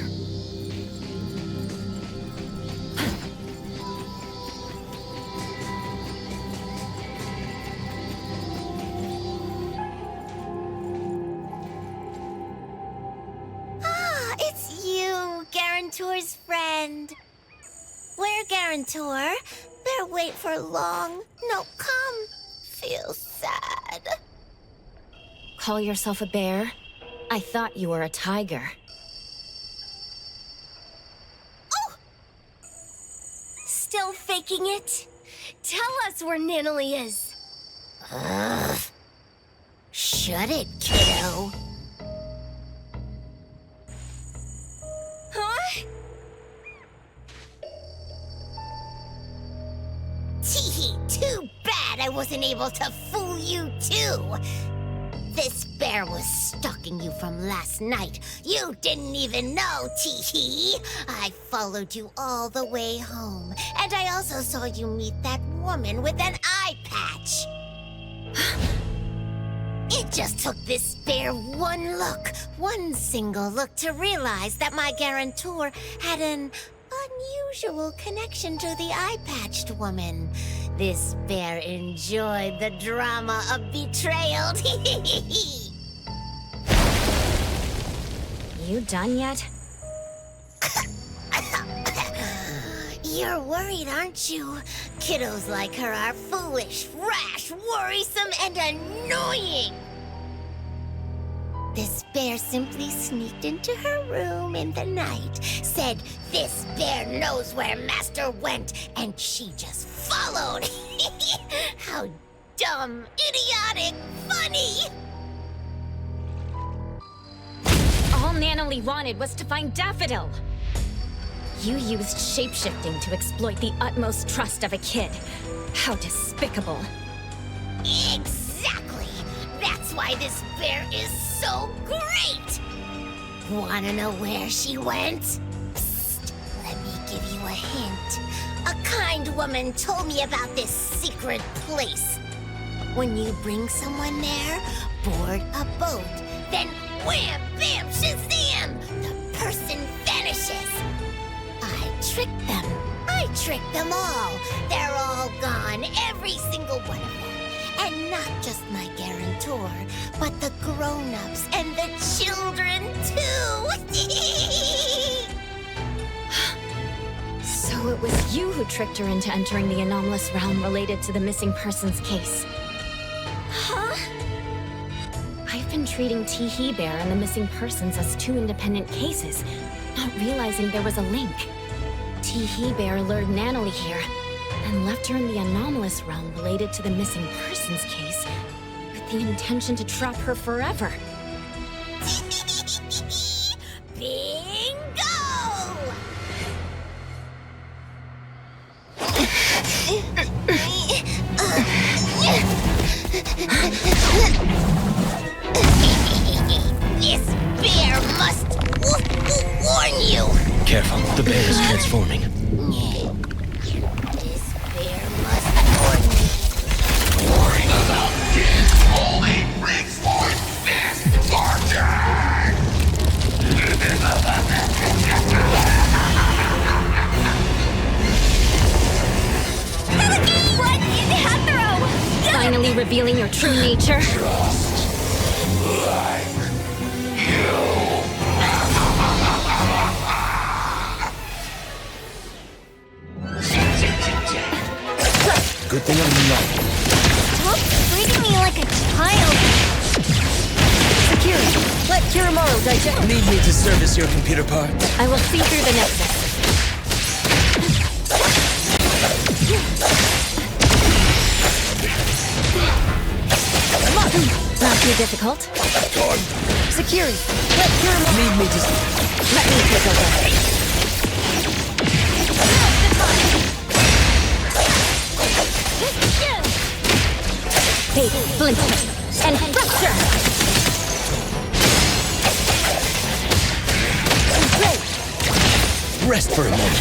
Speaker 4: Ah, it's you, Guarantor's friend. Where, Guarantor? Better wait for long. No, come. Feel sad.
Speaker 7: Call yourself a bear? I thought you were a tiger.
Speaker 1: Oh! Still faking it? Tell us where Natalie is.
Speaker 4: Ugh. Shut it, kiddo.
Speaker 1: Huh?
Speaker 4: Teehee, too bad I wasn't able to fool you too. This bear was stalking you from last night. You didn't even know, Teehee. I followed you all the way home. And I also saw you meet that woman with an eye patch. It just took this bear one single look to realize that my guarantor had an unusual connection to the eye-patched woman. This bear enjoyed the drama of betrayal.
Speaker 7: You done yet?
Speaker 4: You're worried, aren't you? Kiddos like her are foolish, rash, worrisome, and annoying. This bear simply sneaked into her room in the night, said this bear knows where Master went, and she just followed. How dumb, idiotic, funny!
Speaker 7: All Natalie wanted was to find Daffodil! You used shapeshifting to exploit the utmost trust of a kid. How despicable.
Speaker 4: Exactly! That's why this bear is so great! Wanna know where she went? Psst, let me give you a hint. A kind woman told me about this secret place. When you bring someone there, board a boat, then wham, bam, shazam! The person vanishes. I tricked them all. They're all gone, every single one of them. And not just my guarantor, but the grown-ups and the children, too!
Speaker 7: So So it was you who tricked her into entering the anomalous realm related to the missing persons case.
Speaker 1: Huh?
Speaker 7: I've been treating Tee Bear and the missing persons as two independent cases, not realizing there was a link. Tee Bear lured Natalie here, and left her in the anomalous realm related to the missing persons case, with the intention to trap her forever.
Speaker 4: Bingo! This bear must warn you.
Speaker 2: Careful, the bear is transforming.
Speaker 4: This bear must warn you.
Speaker 16: Worrying about this only reinforced this party.
Speaker 1: Run, Hathrow!
Speaker 7: Finally revealing your true nature.
Speaker 2: Good thing I'm not.
Speaker 1: Stop treating me like a child.
Speaker 3: Security, let Kiramaru digest.
Speaker 2: Need me to service your computer parts?
Speaker 7: I will see through the nexus. Not too difficult.
Speaker 3: Security, let Kiramaru.
Speaker 2: Need me to...
Speaker 7: Let me take over. Hey, splinter and fracture!
Speaker 2: Rest for a moment.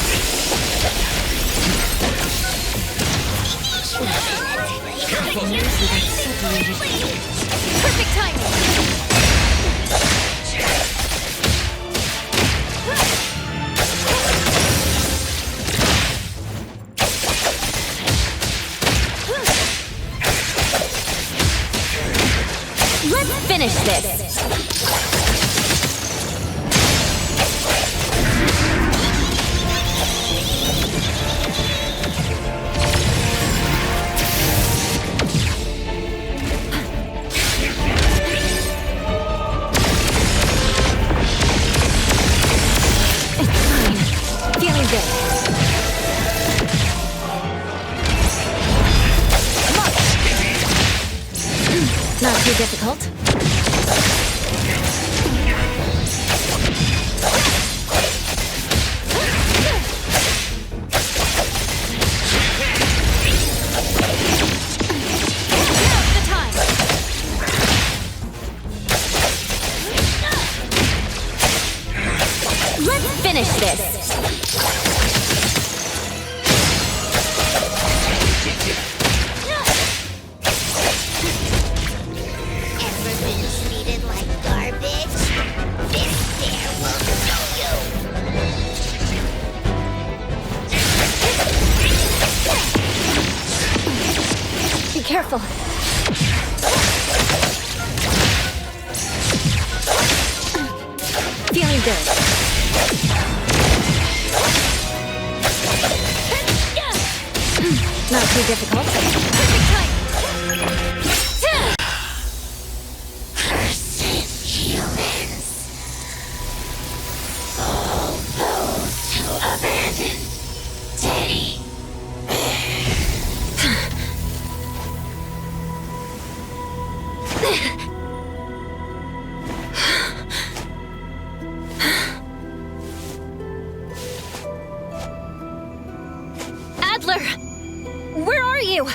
Speaker 1: Perfect timing.
Speaker 7: Let's finish this! Feeling good. Not too difficult.
Speaker 1: Now's the time.
Speaker 7: Let's finish this!
Speaker 4: Ever been treated like garbage? This bear will show you.
Speaker 7: Be careful. Feeling good. Not too difficult.
Speaker 1: Perfect time.
Speaker 4: Cursed humans. All those who abandon Teddy.
Speaker 1: Adler! Where are you?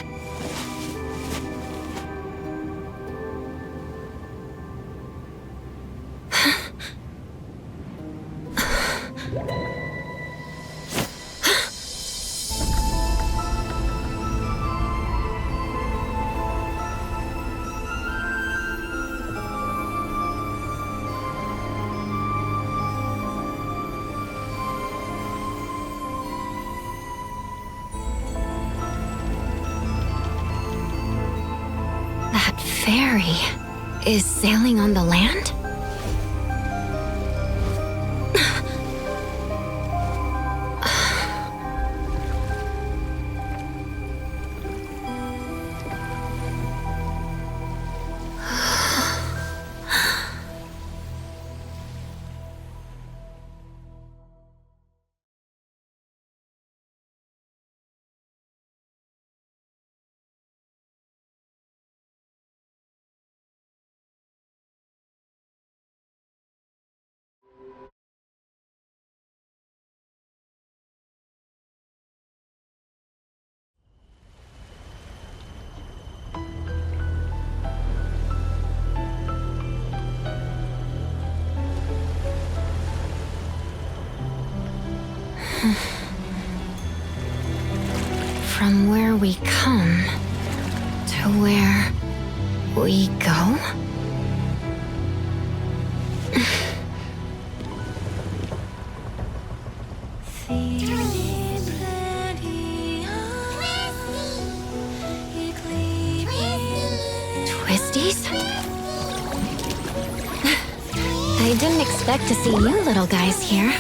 Speaker 7: That ferry is sailing on the land? From where we come to where we go? Twisties? I didn't expect to see you little guys here.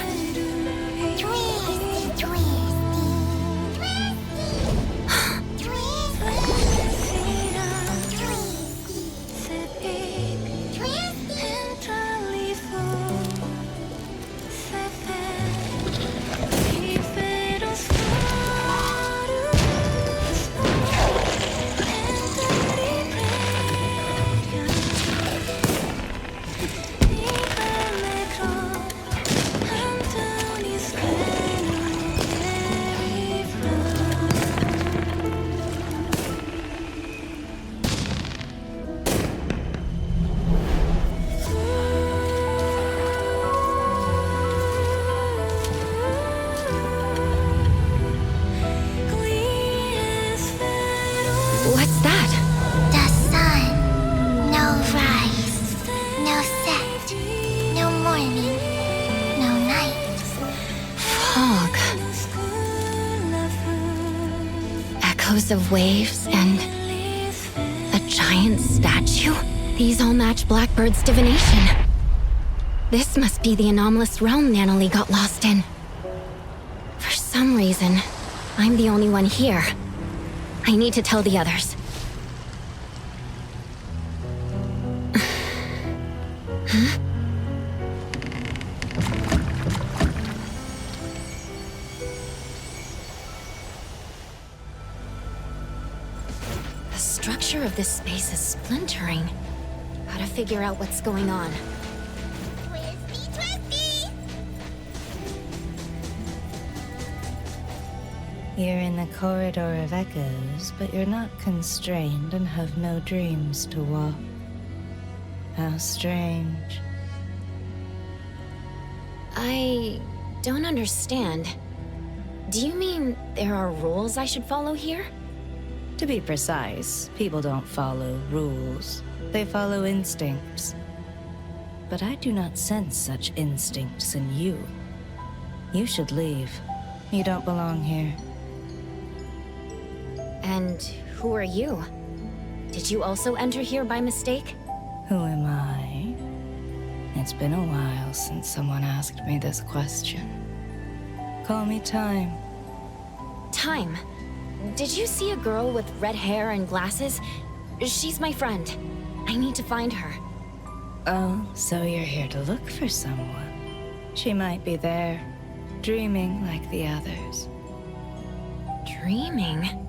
Speaker 7: What's that?
Speaker 4: The sun. No rise. No set. No morning. No night.
Speaker 7: Fog. Echoes of waves and a giant statue? These all match Blackbird's divination. This must be the anomalous realm Nanalie got lost in. For some reason, I'm the only one here. I need to tell the others. Huh? The structure of this space is splintering. Gotta figure out what's going on.
Speaker 17: You're in the corridor of echoes, but you're not constrained and have no dreams to walk. How strange.
Speaker 7: I don't understand. Do you mean there are rules I should follow here?
Speaker 17: To be precise, people don't follow rules. They follow instincts. But I do not sense such instincts in you. You should leave. You don't belong here.
Speaker 7: And who are you? Did you also enter here by mistake?
Speaker 17: Who am I? It's been a while since someone asked me this question. Call me Time.
Speaker 7: Time. Did you see a girl with red hair and glasses? She's my friend. I need to find her.
Speaker 17: Oh, so you're here to look for someone. She might be there, dreaming like the others.
Speaker 7: Dreaming?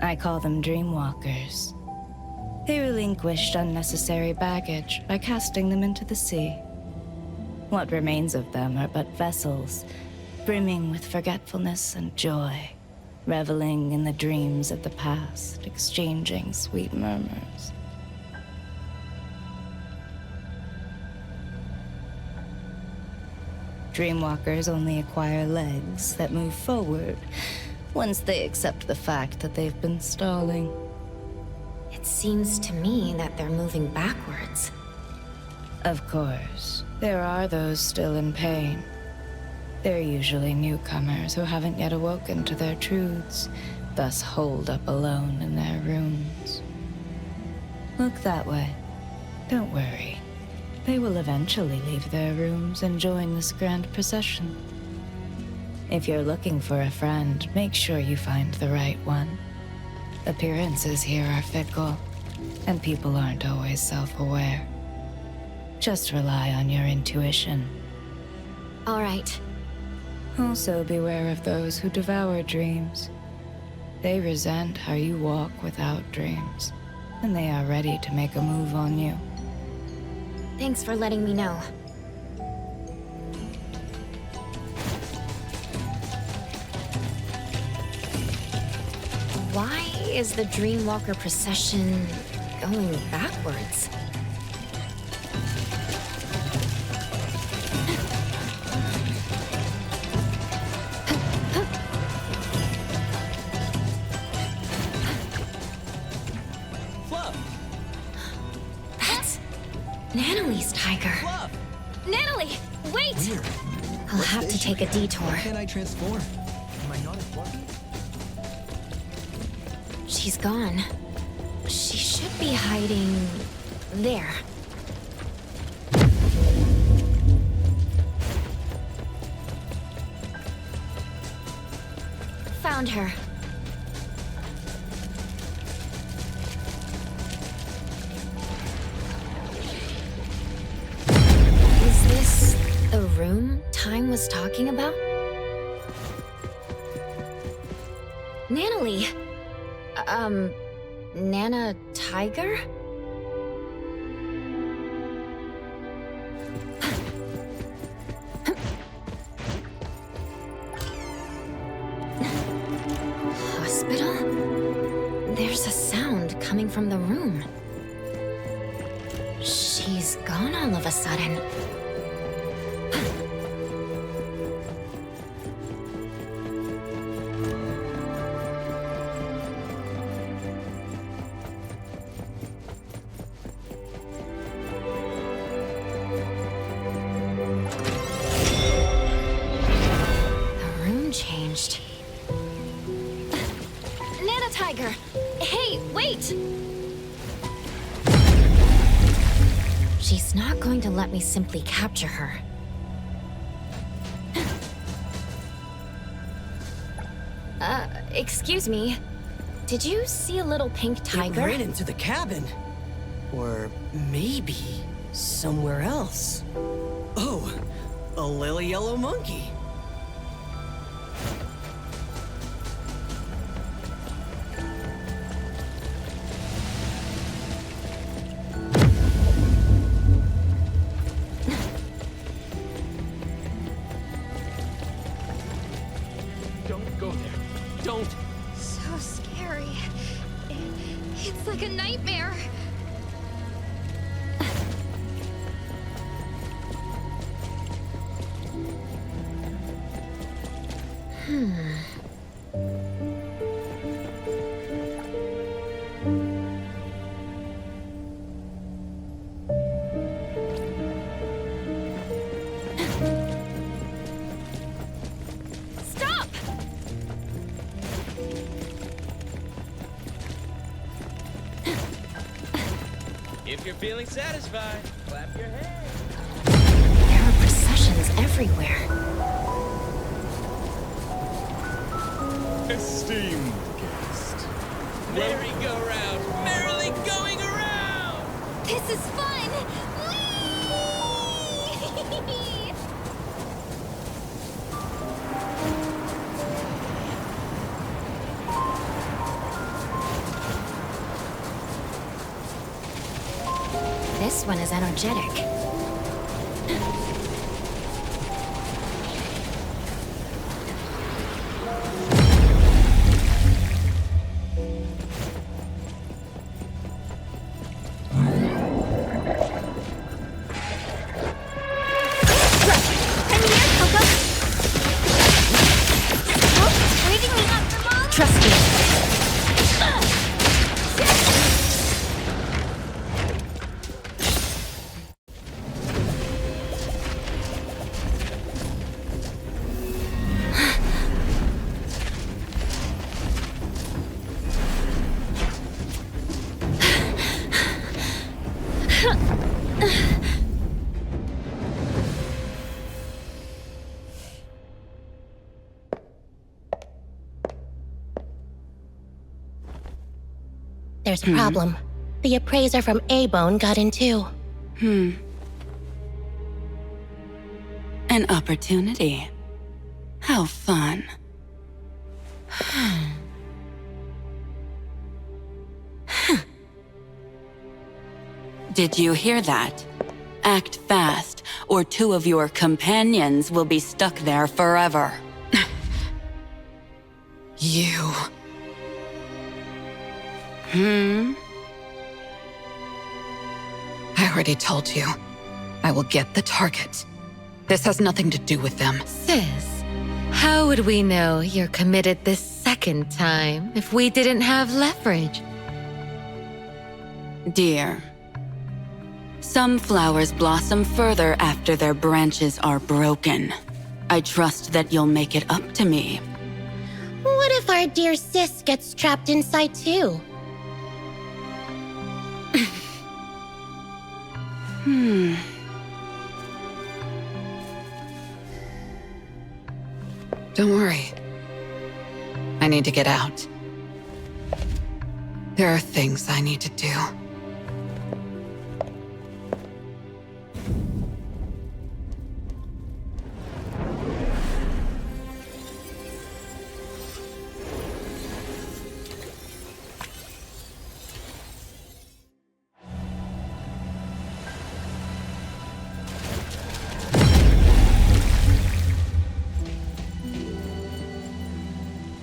Speaker 17: I call them dreamwalkers. They relinquished unnecessary baggage by casting them into the sea. What remains of them are but vessels, brimming with forgetfulness and joy, reveling in the dreams of the past, exchanging sweet murmurs. Dreamwalkers only acquire legs that move forward once they accept the fact that they've been stalling.
Speaker 7: It seems to me that they're moving backwards.
Speaker 17: Of course, there are those still in pain. They're usually newcomers who haven't yet awoken to their truths, thus holed up alone in their rooms. Look that way. Don't worry. They will eventually leave their rooms and join this grand procession. If you're looking for a friend, make sure you find the right one. Appearances here are fickle, and people aren't always self-aware. Just rely on your intuition.
Speaker 7: All right.
Speaker 17: Also beware of those who devour dreams. They resent how you walk without dreams, and they are ready to make a move on you.
Speaker 7: Thanks for letting me know. Why is the Dreamwalker procession going backwards?
Speaker 13: Nanalie's tiger. Nanalie, wait!
Speaker 6: Weird.
Speaker 13: I'll have to take a detour.
Speaker 6: Why can't I transform? Am I not as lucky?
Speaker 13: She's gone. She should be hiding there. Found her. Is this the room Time was talking about? Nanalie. Nana Tiger? Hospital? There's a sound coming from the room. She's gone all of a sudden. She's not going to let me simply capture her. Excuse me. Did you see a little pink tiger?
Speaker 3: It ran into the cabin. Or maybe somewhere else. Oh, a lily yellow monkey.
Speaker 9: Don't go there. Don't.
Speaker 13: So scary. It's like a nightmare. Stop!
Speaker 11: If you're feeling satisfied, clap your hands.
Speaker 13: There are processions everywhere.
Speaker 12: Esteemed guest.
Speaker 11: Merry-go-round, merrily going around!
Speaker 13: This is fun! Whee! This one is energetic. Trust me.
Speaker 18: There's a problem. The appraiser from A-Bone got in too.
Speaker 10: An opportunity. How fun. Did you hear that? Act fast, or two of your companions will be stuck there forever.
Speaker 8: You. I already told you. I will get the target. This has nothing to do with them.
Speaker 17: Sis, how would we know you're committed this second time if we didn't have leverage?
Speaker 10: Dear, Some flowers blossom further after their branches are broken. I trust that you'll make it up to me.
Speaker 18: What if our dear sis gets trapped inside too?
Speaker 8: Don't worry. I need to get out. There are things I need to do.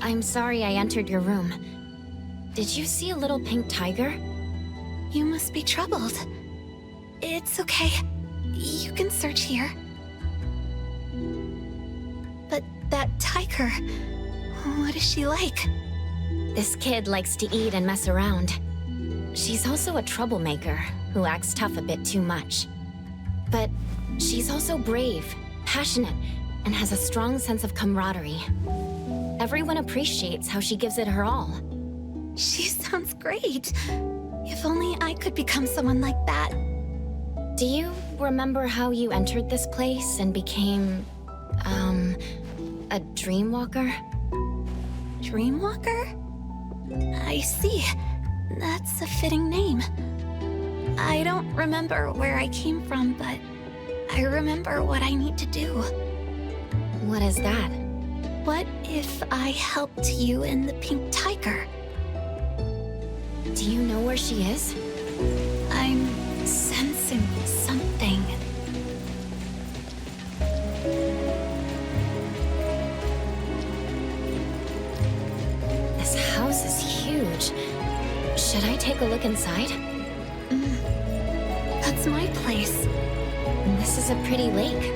Speaker 7: I'm sorry I entered your room. Did you see a little pink tiger?
Speaker 4: You must be troubled. It's okay. You can search here. But that tiger, what is she like?
Speaker 7: This kid likes to eat and mess around. She's also a troublemaker who acts tough a bit too much. But she's also brave, passionate, and has a strong sense of camaraderie. Everyone appreciates how she gives it her all.
Speaker 4: She sounds great. If only I could become someone like that.
Speaker 7: Do you remember how you entered this place and became, a dreamwalker?
Speaker 4: Dreamwalker? I see. That's a fitting name. I don't remember where I came from, but I remember what I need to do.
Speaker 7: What is that?
Speaker 4: What if I helped you and the pink tiger?
Speaker 7: Do you know where she is?
Speaker 4: I'm sensing something.
Speaker 7: This house is huge. Should I take a look inside?
Speaker 4: That's my place.
Speaker 7: This is a pretty lake.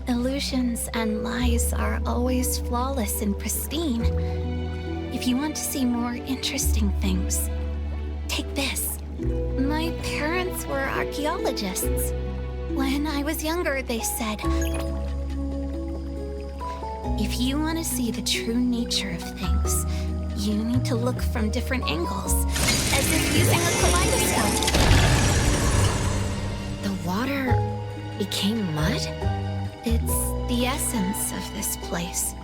Speaker 4: Illusions and lies are always flawless and pristine. If you want to see more interesting things, take this. My parents were archaeologists. When I was younger, they said, if you want to see the true nature of things, you need to look from different angles, as if using a kaleidoscope.
Speaker 7: The water became mud?
Speaker 4: It's the essence of this place.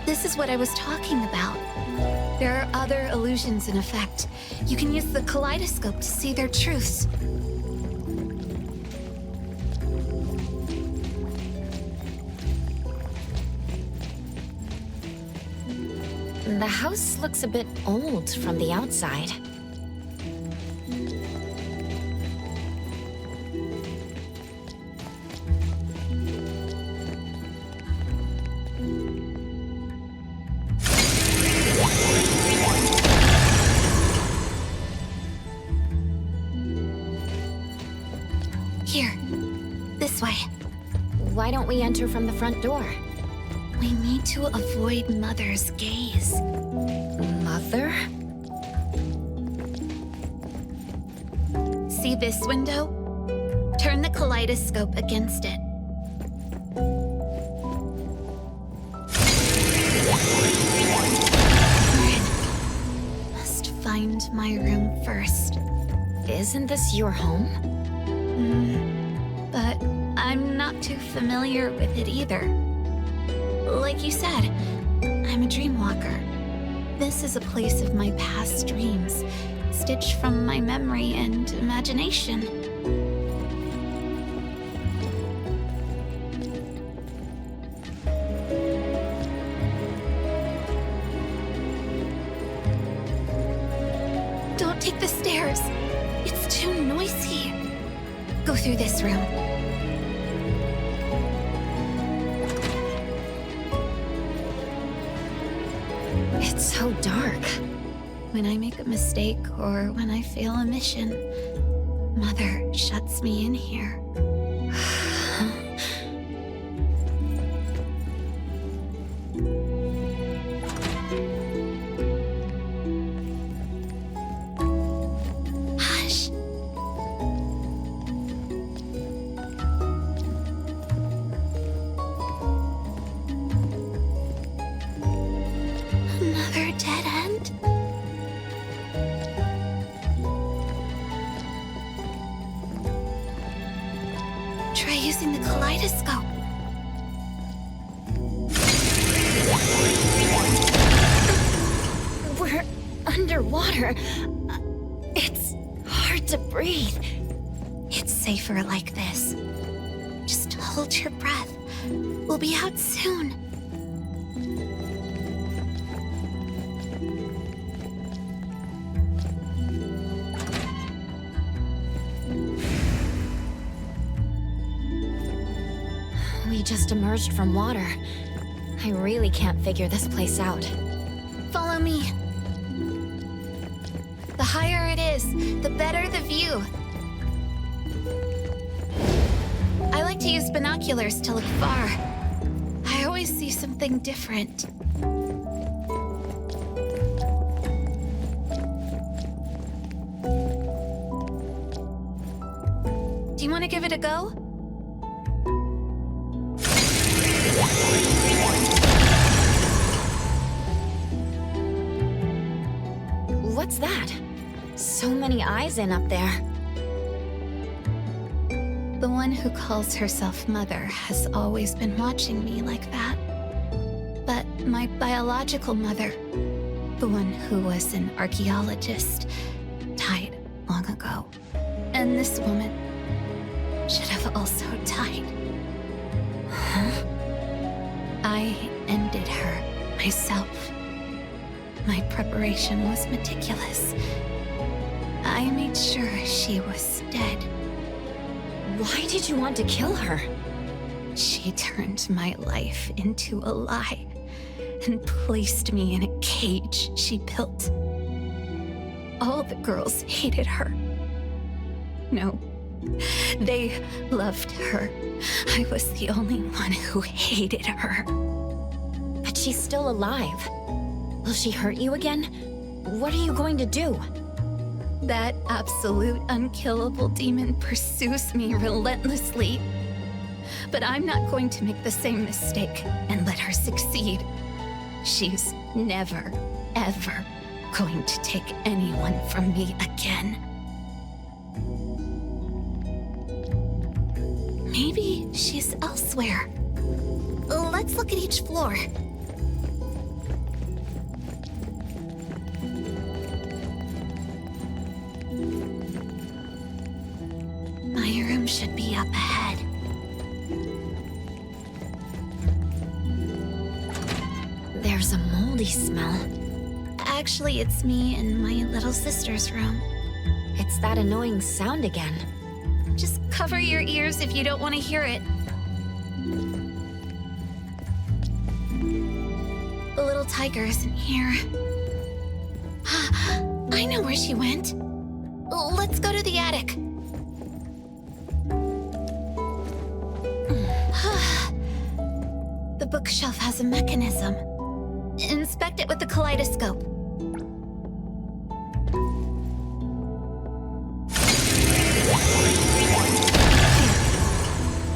Speaker 4: This is what I was talking about. There are other illusions in effect. You can use the kaleidoscope to see their truths.
Speaker 7: The house looks a bit old from the outside.
Speaker 4: Here, this way.
Speaker 7: Why don't we enter from the front door?
Speaker 4: We need to avoid Mother's gaze.
Speaker 7: Mother?
Speaker 4: See this window? Turn the kaleidoscope against it. Must find my room first.
Speaker 7: Isn't this your home?
Speaker 4: But I'm not too familiar with it either. Like you said, I'm a dreamwalker. This is a place of my past dreams, stitched from my memory and imagination. Don't take the stairs. It's too noisy. Go through this room.
Speaker 7: It's so dark.
Speaker 4: When I make a mistake or when I fail a mission, Mother shuts me in here. another dead end? Try using the kaleidoscope.
Speaker 13: We're underwater. It's hard to breathe.
Speaker 4: It's safer like this. Just hold your breath. We'll be out soon.
Speaker 7: We just emerged from water. I really can't figure this place out.
Speaker 4: Follow me. The higher it is, the better the view. I like to use binoculars to look far. I always see something different. Do you want to give it a go?
Speaker 7: What's that? So many eyes in up there.
Speaker 4: The one who calls herself Mother has always been watching me like that. But my biological mother, the one who was an archaeologist, died long ago. And this woman should have also died.
Speaker 7: Huh?
Speaker 4: I ended her myself. My preparation was meticulous. I made sure she was dead.
Speaker 7: Why did you want to kill her?
Speaker 4: She turned my life into a lie and placed me in a cage she built. All the girls hated her. No, they loved her. I was the only one who hated her.
Speaker 7: But she's still alive. Will she hurt you again? What are you going to do?
Speaker 4: That absolute unkillable demon pursues me relentlessly. But I'm not going to make the same mistake and let her succeed. She's never, ever going to take anyone from me again. Maybe she's elsewhere. Let's look at each floor. My room should be up ahead.
Speaker 7: There's a moldy smell.
Speaker 4: Actually, it's me and my little sister's room.
Speaker 7: It's that annoying sound again.
Speaker 4: Just cover your ears if you don't want to hear it. The little tiger isn't here. I know where she went. Let's go to the attic. The bookshelf has a mechanism. Inspect it with the kaleidoscope.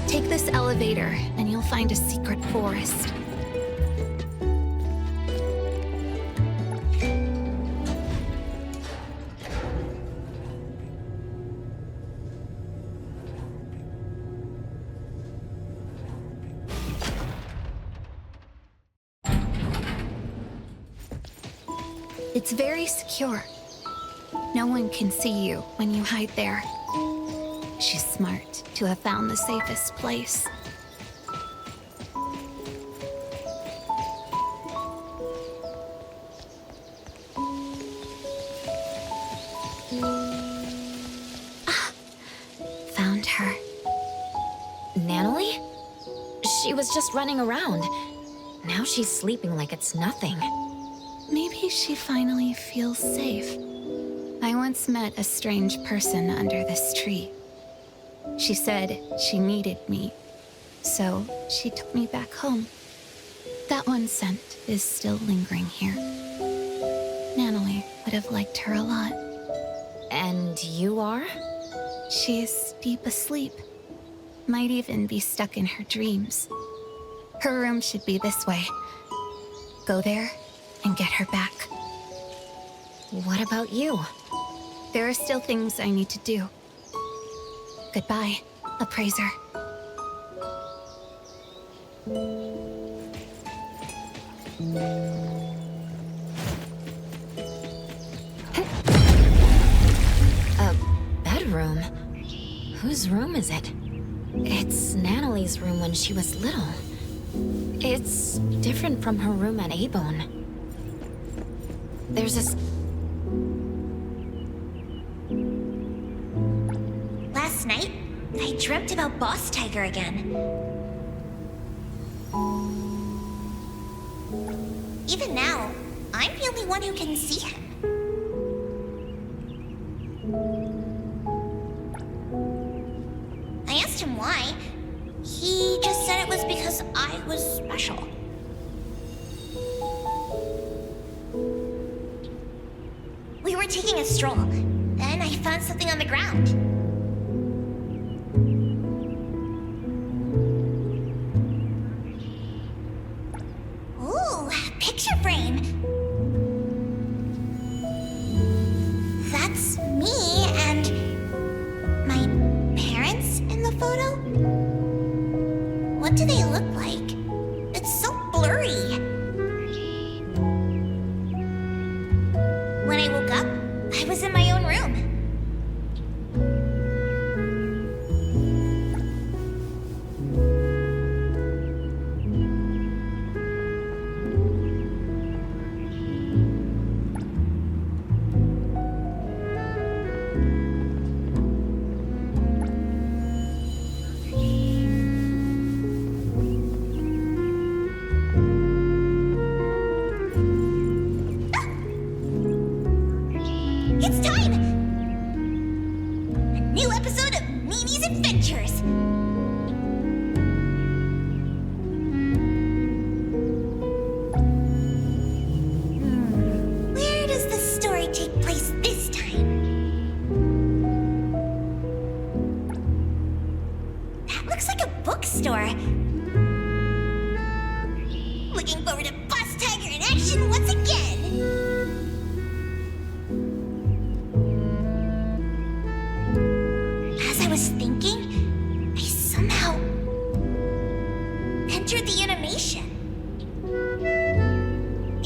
Speaker 4: Take this elevator, and you'll find a secret forest. It's very secure. No one can see you when you hide there. She's smart to have found the safest place. Found her.
Speaker 7: Natalie? She was just running around. Now she's sleeping like it's nothing.
Speaker 4: Maybe she finally feels safe. I once met a strange person under this tree. She said she needed me, so she took me back home. That one scent is still lingering here. Natalie would have liked her a lot.
Speaker 7: And you are?
Speaker 4: She's deep asleep. Might even be stuck in her dreams. Her room should be this way. Go there and get her back.
Speaker 7: What about you?
Speaker 4: There are still things I need to do. Goodbye, appraiser.
Speaker 7: A bedroom? Whose room is it? It's Nanali's room when she was little. It's different from her room at Abone. There's this...
Speaker 4: Last night, I dreamt about Boss Tiger again. Even now, I'm the only one who can see him. I asked him why. He just said it was because I was special. We were taking a stroll, and I found something on the ground. Ooh, picture frame. That's me and my parents in the photo. What do they look like? It's so blurry. When I woke up, I was in my own room. It's time! A new episode of Mimi's Adventures! Where does the story take place this time? That looks like a bookstore. Looking forward to Boss Tiger in action once again! I was thinking, I somehow entered the animation.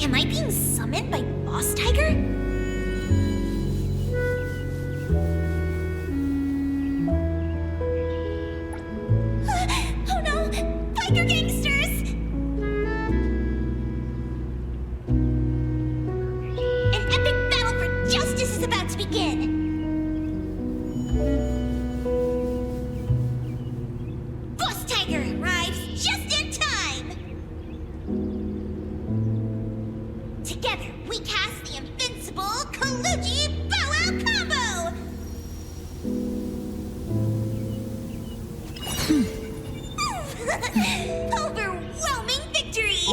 Speaker 4: Am I being summoned by Boss Tiger? Oh no! Biker gangsters! An epic battle for justice is about to begin! Arrives just in time! Together, we cast the invincible Kaluji Bow-Wow combo! Overwhelming victory!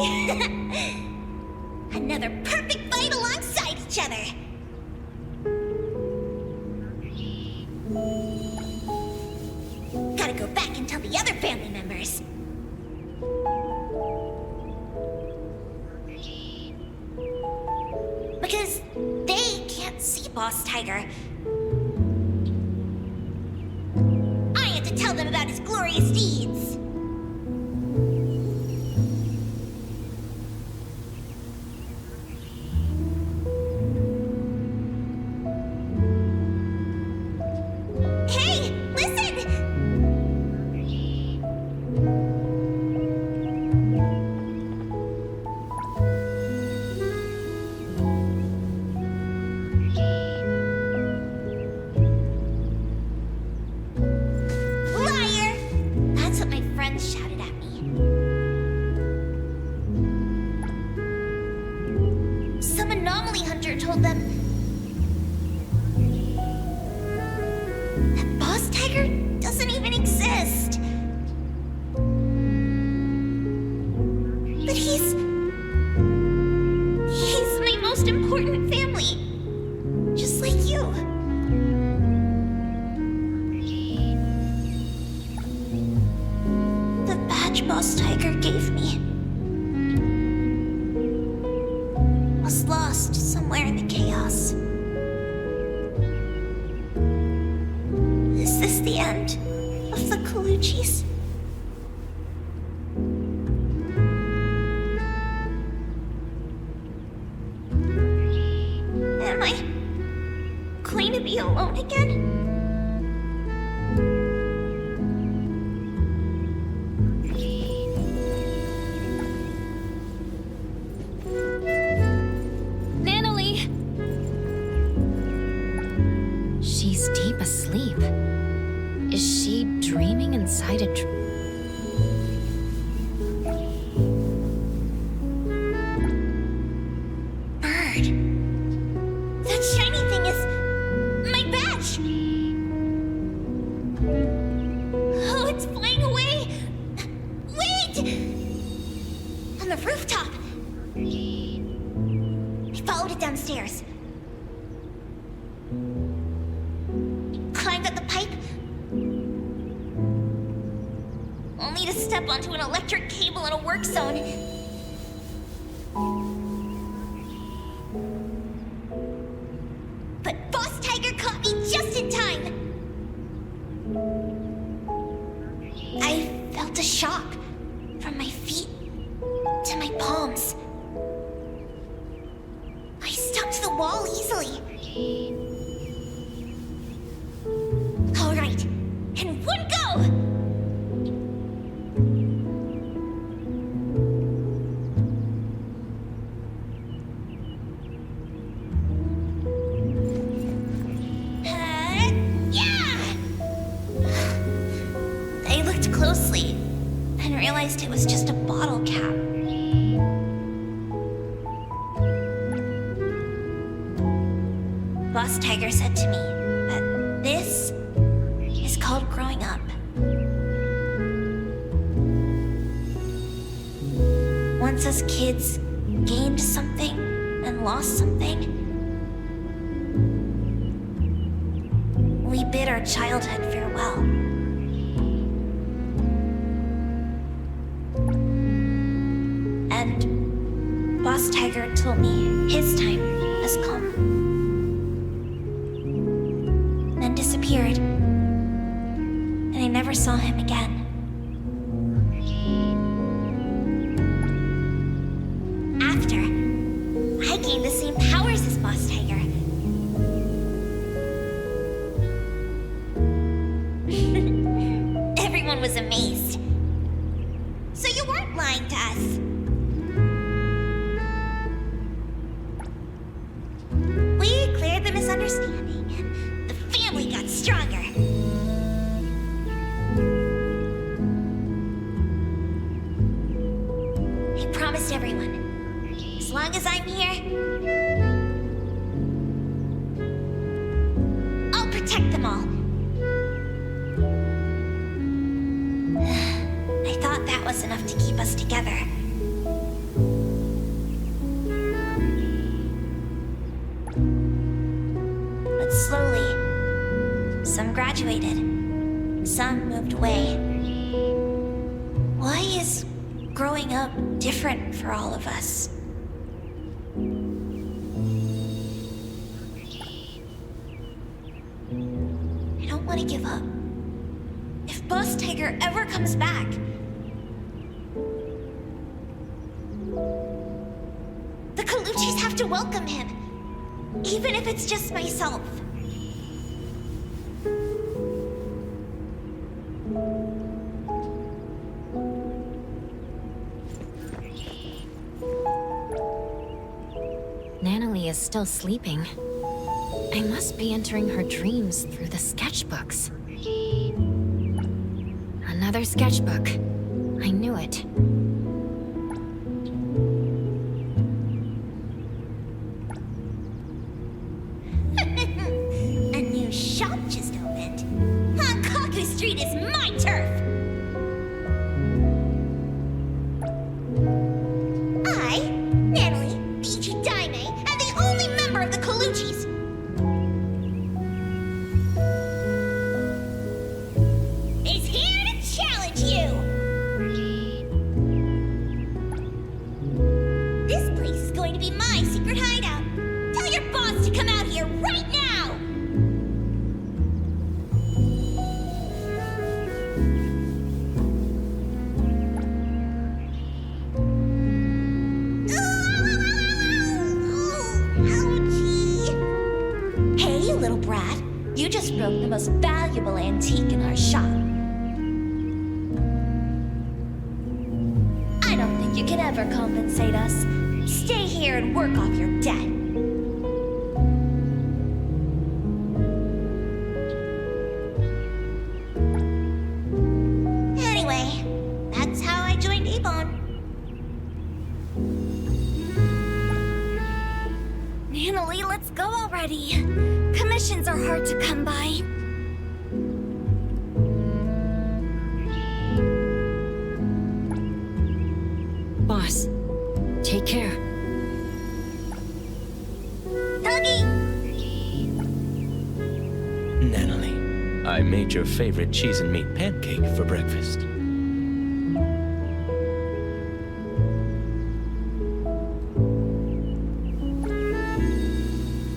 Speaker 4: Another perfect fight alongside each other! Gotta go back and tell the other family members. Because they can't see Boss Tiger. I have to tell them about his glorious deeds. Hey, listen! Shouted at me. Some anomaly hunter told them that Boss Tiger doesn't even exist. But he's my most important family. Just like you. Boss Tiger gave me was lost. lost somewhere in the chaos. Is this the end of the Colucci's? Am I going to be alone again?
Speaker 7: Natalie! She's deep asleep. Is she dreaming inside a
Speaker 4: Bird. That shiny thing is my badge. Oh, it's flying away. Wait! On the rooftop. I followed it downstairs. Climbed up the pipe. Only to step onto an electric cable in a work zone. But Boss Tiger caught me just in time. I felt a shock from my feet to my palms. I stumped the wall easily. All right, in one go! I looked closely and realized it was just a bottle cap. Boss Tiger said to me that this is called growing up. Once us kids gained something and lost something, we bid our childhood farewell. And Boss Tiger told me his time has come. Then disappeared. And I never saw him again. After, I gained the same powers as Boss Tiger. Everyone was amazed. So you weren't lying to us. We cleared the misunderstanding, and the family got stronger. I promised everyone, as long as I'm here, I'll protect them all. I thought that was enough to keep us together. But slowly, some graduated, some moved away. Why is growing up different for all of us? I don't want to give up. If Boss Tiger ever comes back, the Colucci's have to welcome him, even if it's just myself.
Speaker 7: Natalie is still sleeping. I must be entering her dreams through the sketchbooks. Another sketchbook. I knew it.
Speaker 4: A new shop just opened. Hankaku Street is my turf. I, Natalie, Peachy Daime, am the only member of the Colucci's. Is here to challenge you. This place is going to be my secret hideout. here right now! Ouchie! Hey, little brat. You just broke the most valuable antique in our shop. I don't think you can ever compensate us. Stay here and work off your debt. Anyway, that's how I joined Ebon.
Speaker 1: Natalie, let's go already. Commissions are hard to come by.
Speaker 3: Boss, take care.
Speaker 1: Dougie!
Speaker 2: Natalie, I made your favorite cheese and meat pancake for breakfast.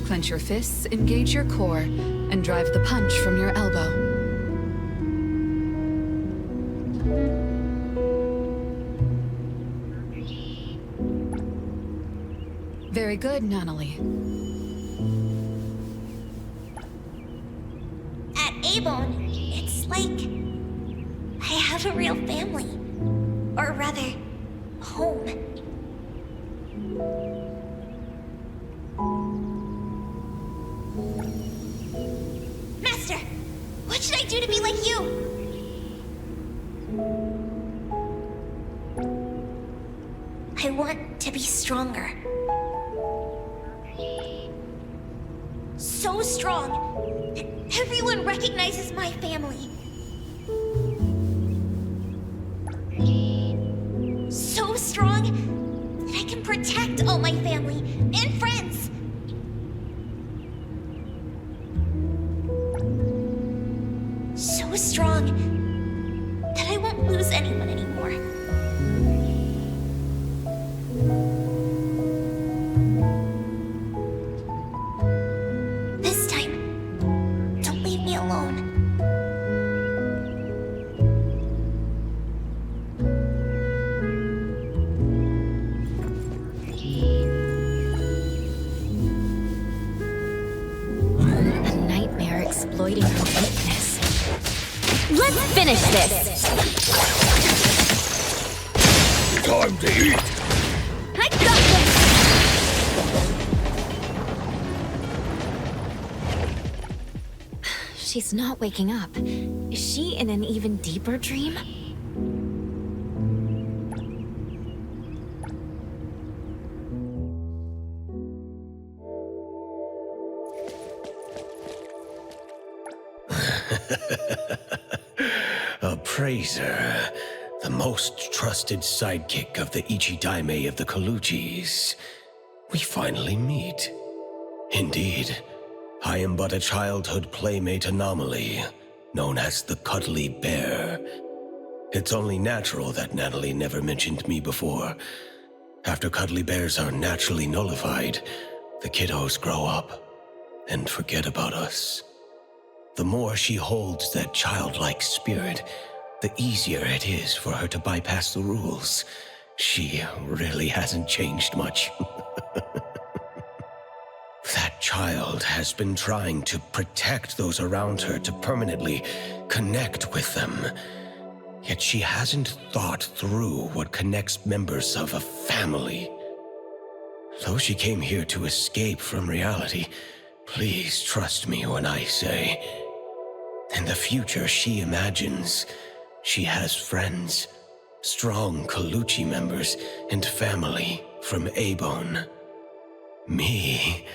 Speaker 8: Clench your fists, engage your core, and drive the punch from your elbow. Very good, Natalie.
Speaker 4: At Avon, it's like I have a real family. Or rather, home. Master, what should I do to be like you? I want to be stronger. So strong that everyone recognizes my family. So strong that I can protect all my family and friends. So strong that I won't lose anyone anymore. This time, don't leave me alone.
Speaker 7: A nightmare exploiting her weakness. Let's finish this!
Speaker 16: Time to eat!
Speaker 7: I got this! She's not waking up. Is she in an even deeper dream?
Speaker 9: Appraiser, the most trusted sidekick of the Ichidaime of the Kaluchis. We finally meet. Indeed, I am but a childhood playmate anomaly, known as the Cuddly Bear. It's only natural that Natalie never mentioned me before. After cuddly bears are naturally nullified, the kiddos grow up and forget about us. The more she holds that childlike spirit, the easier it is for her to bypass the rules. She really hasn't changed much. That child has been trying to protect those around her to permanently connect with them. Yet she hasn't thought through what connects members of a family. Though she came here to escape from reality, please trust me when I say, in the future she imagines she has friends, strong Kaluchi members, and family from Abon. Me.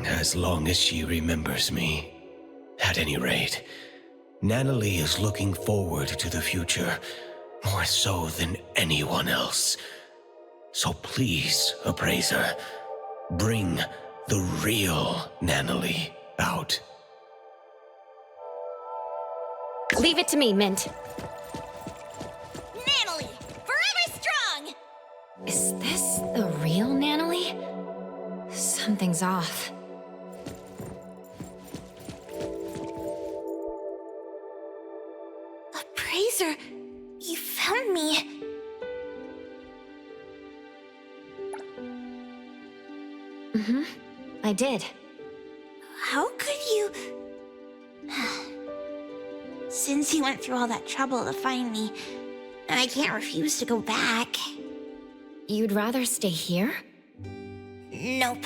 Speaker 9: As long as she remembers me. At any rate, Natalie is looking forward to the future, more so than anyone else. So please, Appraiser, bring the real Natalie out.
Speaker 7: Leave it to me, Mint.
Speaker 4: Natalie, forever strong!
Speaker 7: Is this the real Natalie? Something's off.
Speaker 4: Appraiser, you found me.
Speaker 7: Mm-hmm. I did.
Speaker 4: How could you... Since you went through all that trouble to find me, I can't refuse to go back.
Speaker 7: You'd rather stay here?
Speaker 4: Nope.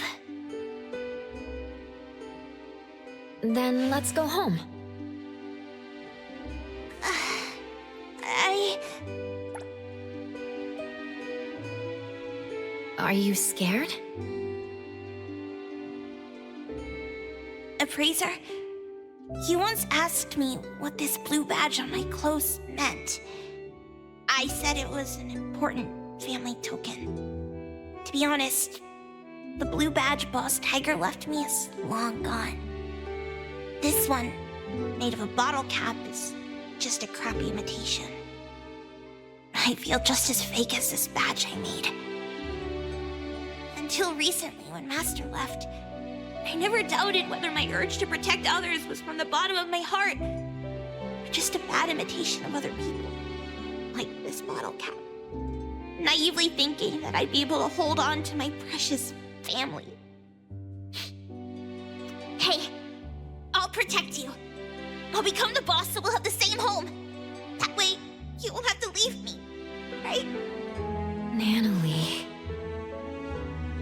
Speaker 7: Then let's go home. Are you scared?
Speaker 4: Appraiser, you once asked me what this blue badge on my clothes meant. I said it was an important family token. To be honest, the blue badge Boss Tiger left me is long gone. This one, made of a bottle cap, is just a crappy imitation. I feel just as fake as this badge I made. Until recently, when Master left, I never doubted whether my urge to protect others was from the bottom of my heart, or just a bad imitation of other people, like this bottle cap. Naively thinking that I'd be able to hold on to my precious family. Hey, I'll protect you. I'll become the boss so we'll have the same home. That way, you won't have to leave me, right?
Speaker 7: Natalie.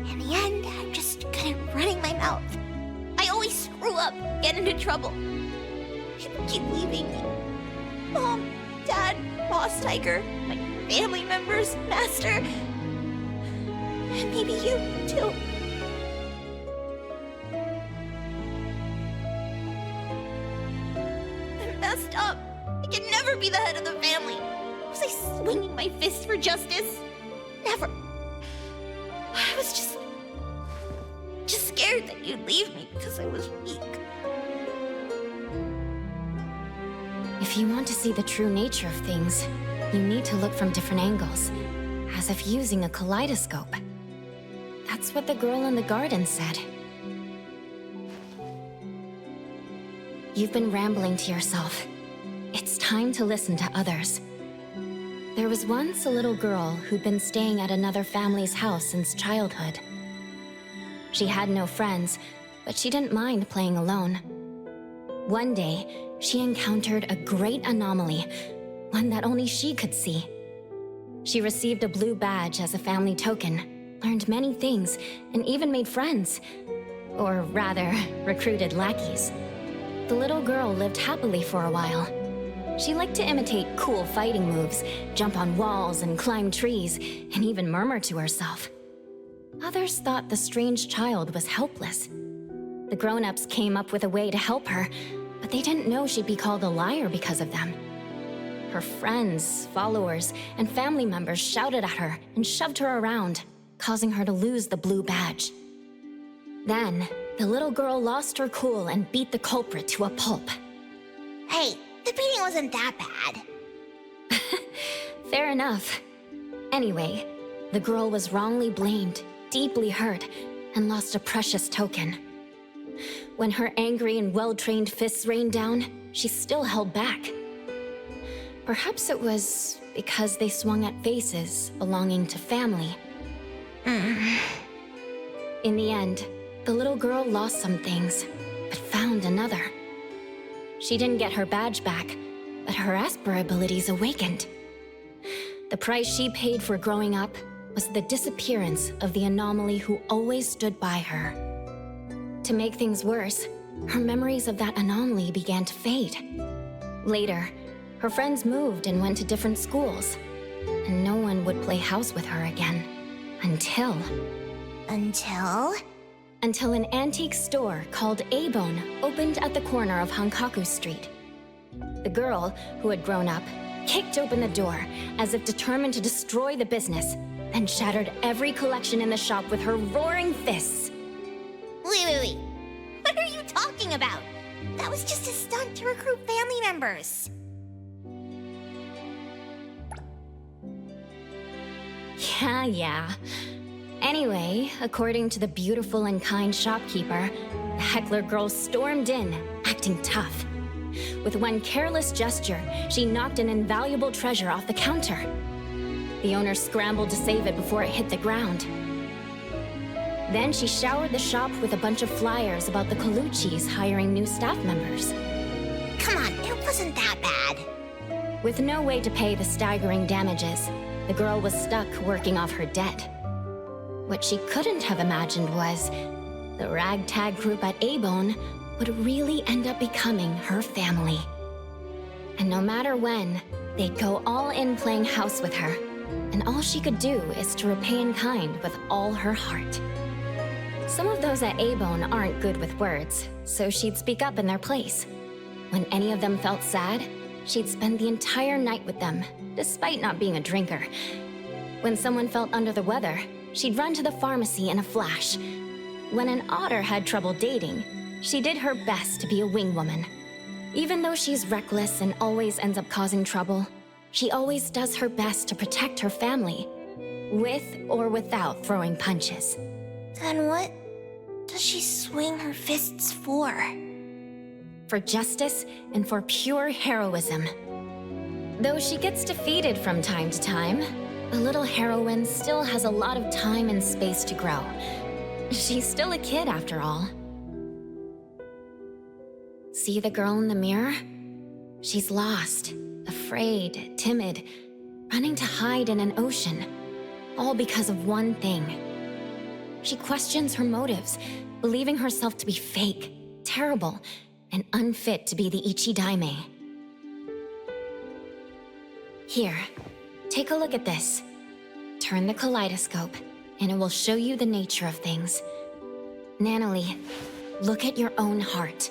Speaker 4: In the end, I'm just good at running my mouth. I always screw up, get into trouble. People keep leaving me. Mom, Dad, Boss Tiger, my family members, Master. And maybe you, too. I'm messed up. I can never be the head of the family. Was I swinging my fist for justice? Never. I was just scared that you'd leave me because I was weak.
Speaker 7: If you want to see the true nature of things, you need to look from different angles, as if using a kaleidoscope. That's what the girl in the garden said. You've been rambling to yourself. It's time to listen to others. There was once a little girl who'd been staying at another family's house since childhood. She had no friends, but she didn't mind playing alone. One day, she encountered a great anomaly, one that only she could see. She received a blue badge as a family token, learned many things, and even made friends. Or rather, recruited lackeys. The little girl lived happily for a while. She liked to imitate cool fighting moves, jump on walls and climb trees, and even murmur to herself. Others thought the strange child was helpless. The grown-ups came up with a way to help her, but they didn't know she'd be called a liar because of them. Her friends, followers, and family members shouted at her and shoved her around, causing her to lose the blue badge. Then, the little girl lost her cool and beat the culprit to a pulp.
Speaker 4: Hey, the beating wasn't that bad.
Speaker 7: Fair enough. Anyway, the girl was wrongly blamed, deeply hurt, and lost a precious token. When her angry and well-trained fists rained down, she still held back. Perhaps it was because they swung at faces belonging to family. In the end, the little girl lost some things, but found another. She didn't get her badge back, but her Esper abilities awakened. The price she paid for growing up was the disappearance of the anomaly who always stood by her. To make things worse, her memories of that anomaly began to fade. Later, her friends moved and went to different schools, and no one would play house with her again. Until an antique store called A-Bone opened at the corner of Hankaku Street. The girl, who had grown up, kicked open the door as if determined to destroy the business, then shattered every collection in the shop with her roaring fists.
Speaker 4: Wait. What are you talking about? That was just a stunt to recruit family members.
Speaker 7: Yeah. Anyway, according to the beautiful and kind shopkeeper, the heckler girl stormed in, acting tough. With one careless gesture, she knocked an invaluable treasure off the counter. The owner scrambled to save it before it hit the ground. Then she showered the shop with a bunch of flyers about the Colucci's hiring new staff members.
Speaker 4: Come on, it wasn't that bad.
Speaker 7: With no way to pay the staggering damages, the girl was stuck working off her debt. What she couldn't have imagined was the ragtag group at A-Bone would really end up becoming her family. And no matter when, they'd go all in playing house with her, and all she could do is to repay in kind with all her heart. Some of those at A-Bone aren't good with words, so she'd speak up in their place. When any of them felt sad, she'd spend the entire night with them, despite not being a drinker. When someone felt under the weather, she'd run to the pharmacy in a flash. When an otter had trouble dating, she did her best to be a wingwoman. Even though she's reckless and always ends up causing trouble, she always does her best to protect her family, with or without throwing punches.
Speaker 4: Then what does she swing her fists for?
Speaker 7: For justice and for pure heroism. Though she gets defeated from time to time, the little heroine still has a lot of time and space to grow. She's still a kid after all. See the girl in the mirror? She's lost, afraid, timid, running to hide in an ocean, all because of one thing. She questions her motives, believing herself to be fake, terrible, and unfit to be the Ichidaime. Here, take a look at this. Turn the kaleidoscope, and it will show you the nature of things. Nanalie, look at your own heart.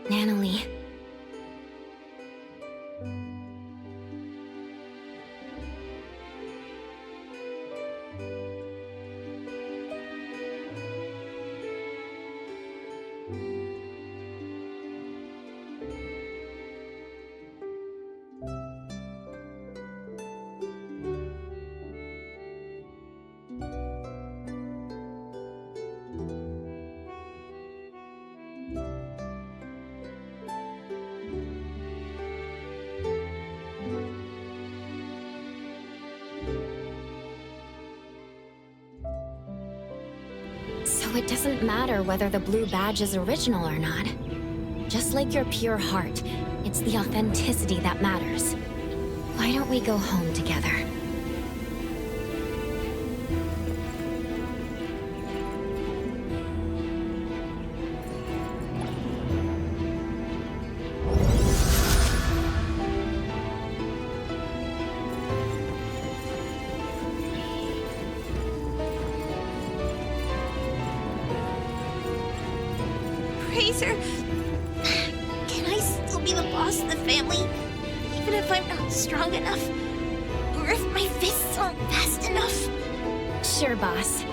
Speaker 7: Nanalie. So it doesn't matter whether the blue badge is original or not. Just like your pure heart, it's the authenticity that matters. Why don't we go home together?
Speaker 4: Fraser, can I still be the boss of the family, even if I'm not strong enough? Or if my fists aren't fast enough?
Speaker 7: Sure, boss.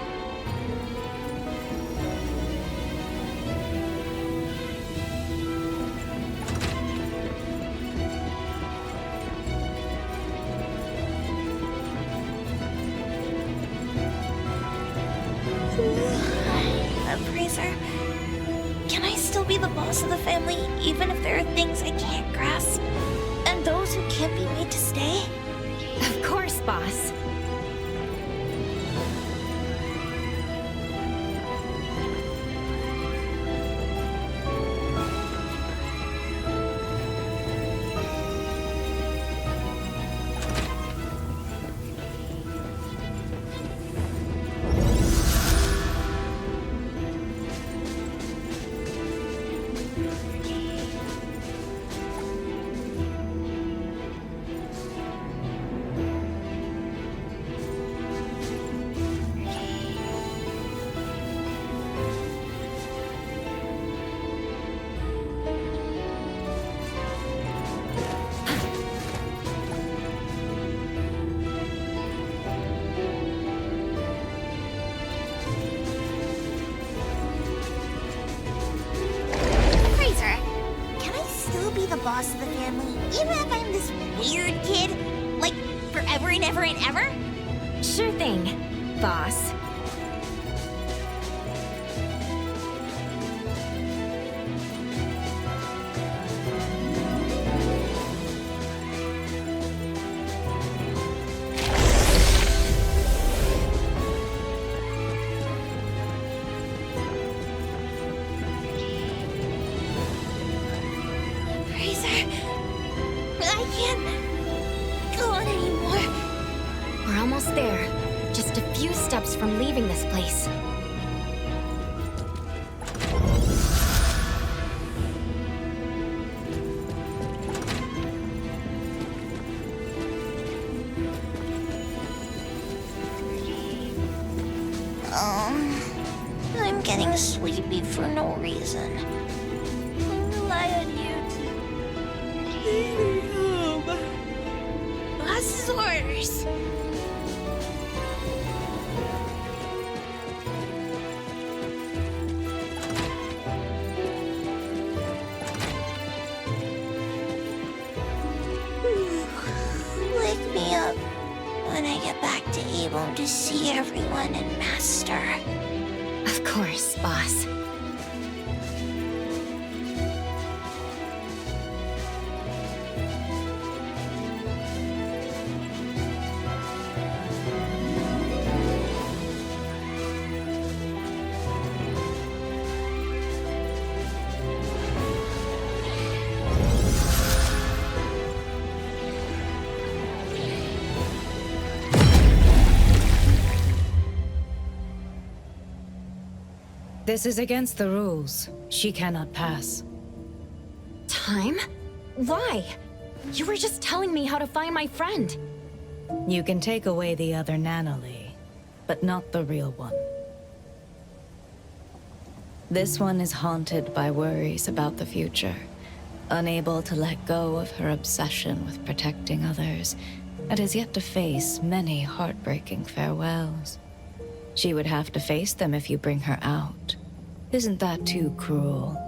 Speaker 4: Fraser, can I still be the boss of the family, even if there are things I can't grasp? And those who can't be made to stay?
Speaker 7: Of course, boss.
Speaker 4: the boss of the family, even if I'm this weird kid? Like, forever and ever and ever?
Speaker 1: Sure thing, boss. There. Just a few steps from leaving this place.
Speaker 4: I'm getting sleepy for no reason. I rely on you to take me home. Boss's orders. Wake me up when I get back to Avon to see everyone and Master.
Speaker 1: Of course, boss.
Speaker 17: This is against the rules. She cannot pass.
Speaker 1: Time? Why? You were just telling me how to find my friend.
Speaker 17: You can take away the other Nanoly, but not the real one. This one is haunted by worries about the future, unable to let go of her obsession with protecting others, and has yet to face many heartbreaking farewells. She would have to face them if you bring her out. Isn't that too cruel?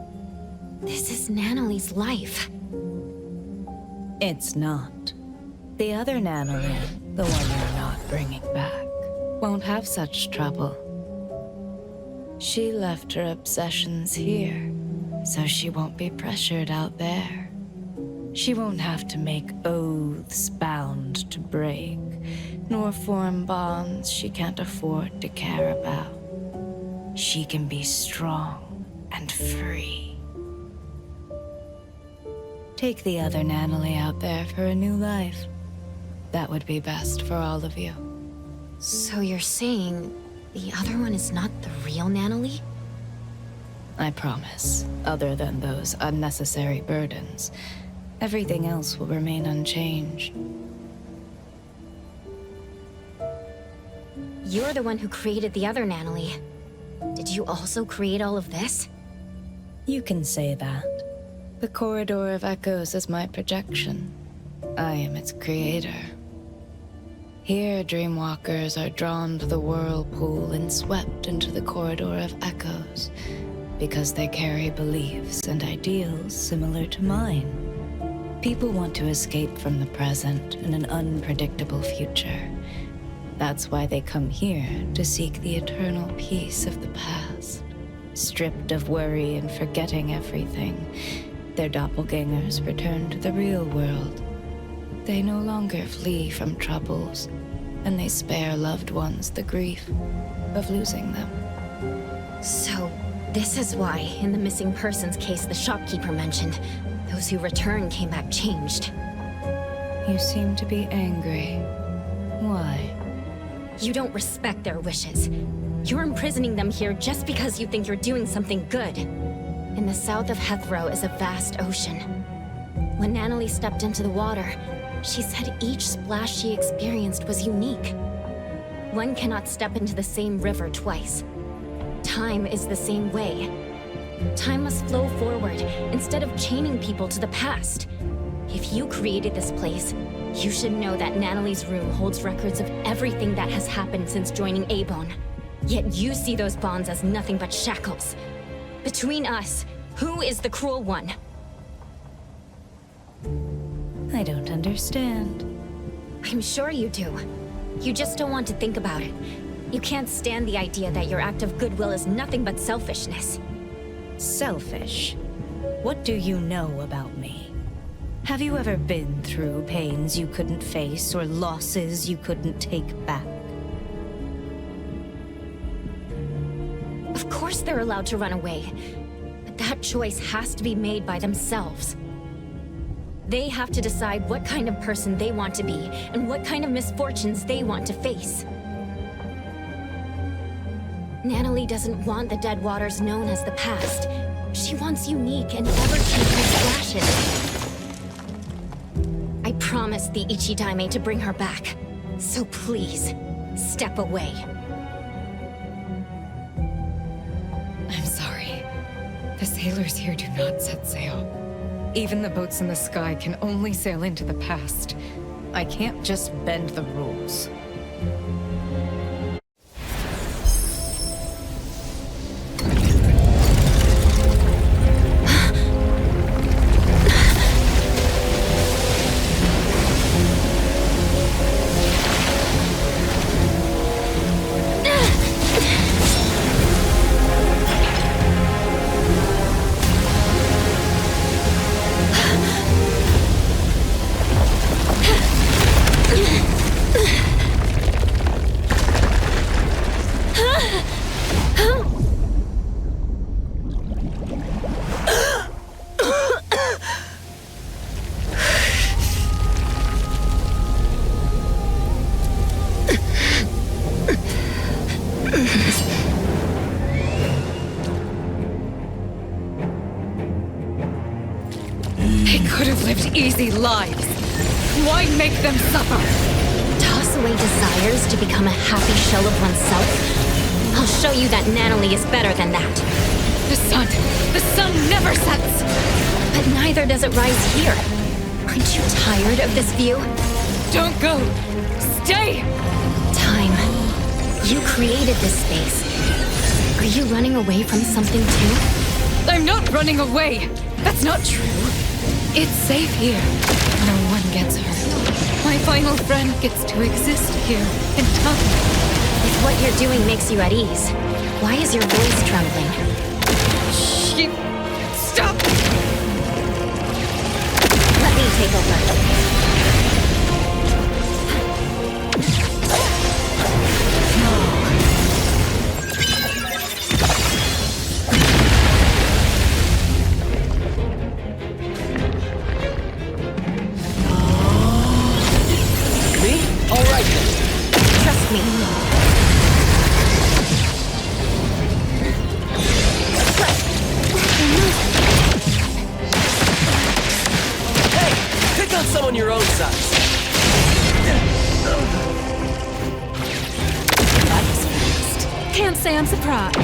Speaker 1: This is Nanoly's life.
Speaker 17: It's not. The other Nanoly, the one you're not bringing back, won't have such trouble. She left her obsessions here, so she won't be pressured out there. She won't have to make oaths bound to break, nor form bonds she can't afford to care about. She can be strong and free. Take the other Nanoly out there for a new life. That would be best for all of you.
Speaker 1: So you're saying the other one is not the real Nanoly?
Speaker 17: I promise, other than those unnecessary burdens, everything else will remain unchanged.
Speaker 1: You're the one who created the other Nanoly. Did you also create all of this?
Speaker 17: You can say that. The Corridor of Echoes is my projection. I am its creator. Here, dreamwalkers are drawn to the whirlpool and swept into the Corridor of Echoes, because they carry beliefs and ideals similar to mine. People want to escape from the present and an unpredictable future. That's why they come here to seek the eternal peace of the past. Stripped of worry and forgetting everything, their doppelgangers return to the real world. They no longer flee from troubles, and they spare loved ones the grief of losing them.
Speaker 1: So, this is why, in the missing persons case the shopkeeper mentioned, those who returned came back changed.
Speaker 17: You seem to be angry. Why?
Speaker 1: You don't respect their wishes. You're imprisoning them here just because you think you're doing something good. In the south of Hethro is a vast ocean. When Nanoly stepped into the water, she said each splash she experienced was unique. One cannot step into the same river twice. Time is the same way. Time must flow forward instead of chaining people to the past. If you created this place, you should know that Nanoly's room holds records of everything that has happened since joining Abon. Yet you see those bonds as nothing but shackles. Between us, who is the cruel one?
Speaker 17: I don't understand.
Speaker 7: I'm sure you do. You just don't want to think about it. You can't stand the idea that your act of goodwill is nothing but selfishness.
Speaker 17: Selfish? What do you know about me? Have you ever been through pains you couldn't face or losses you couldn't take back?
Speaker 7: Of course they're allowed to run away, but that choice has to be made by themselves. They have to decide what kind of person they want to be and what kind of misfortunes they want to face. Natalie doesn't want the dead waters known as the past. She wants unique and ever-changing splashes. I promised the Ichidaime to bring her back, so please, step away.
Speaker 8: I'm sorry. The sailors here do not set sail. Even the boats in the sky can only sail into the past. I can't just bend the rules. They could have lived easy lives. Why make them suffer?
Speaker 7: Toss away desires to become a happy shell of oneself? I'll show you that Natalie is better than that.
Speaker 8: The sun never sets!
Speaker 7: But neither does it rise here. Aren't you tired of this view?
Speaker 8: Don't go! Stay!
Speaker 7: Time. You created this space. Are you running away from something too?
Speaker 8: I'm not running away! That's not true. It's safe here. No one gets hurt. My final friend gets to exist here in time.
Speaker 7: If what you're doing makes you at ease, why is your voice trembling?
Speaker 8: Stop!
Speaker 7: Let me take over.
Speaker 11: Someone your own size.
Speaker 8: That was fast. Can't say I'm surprised.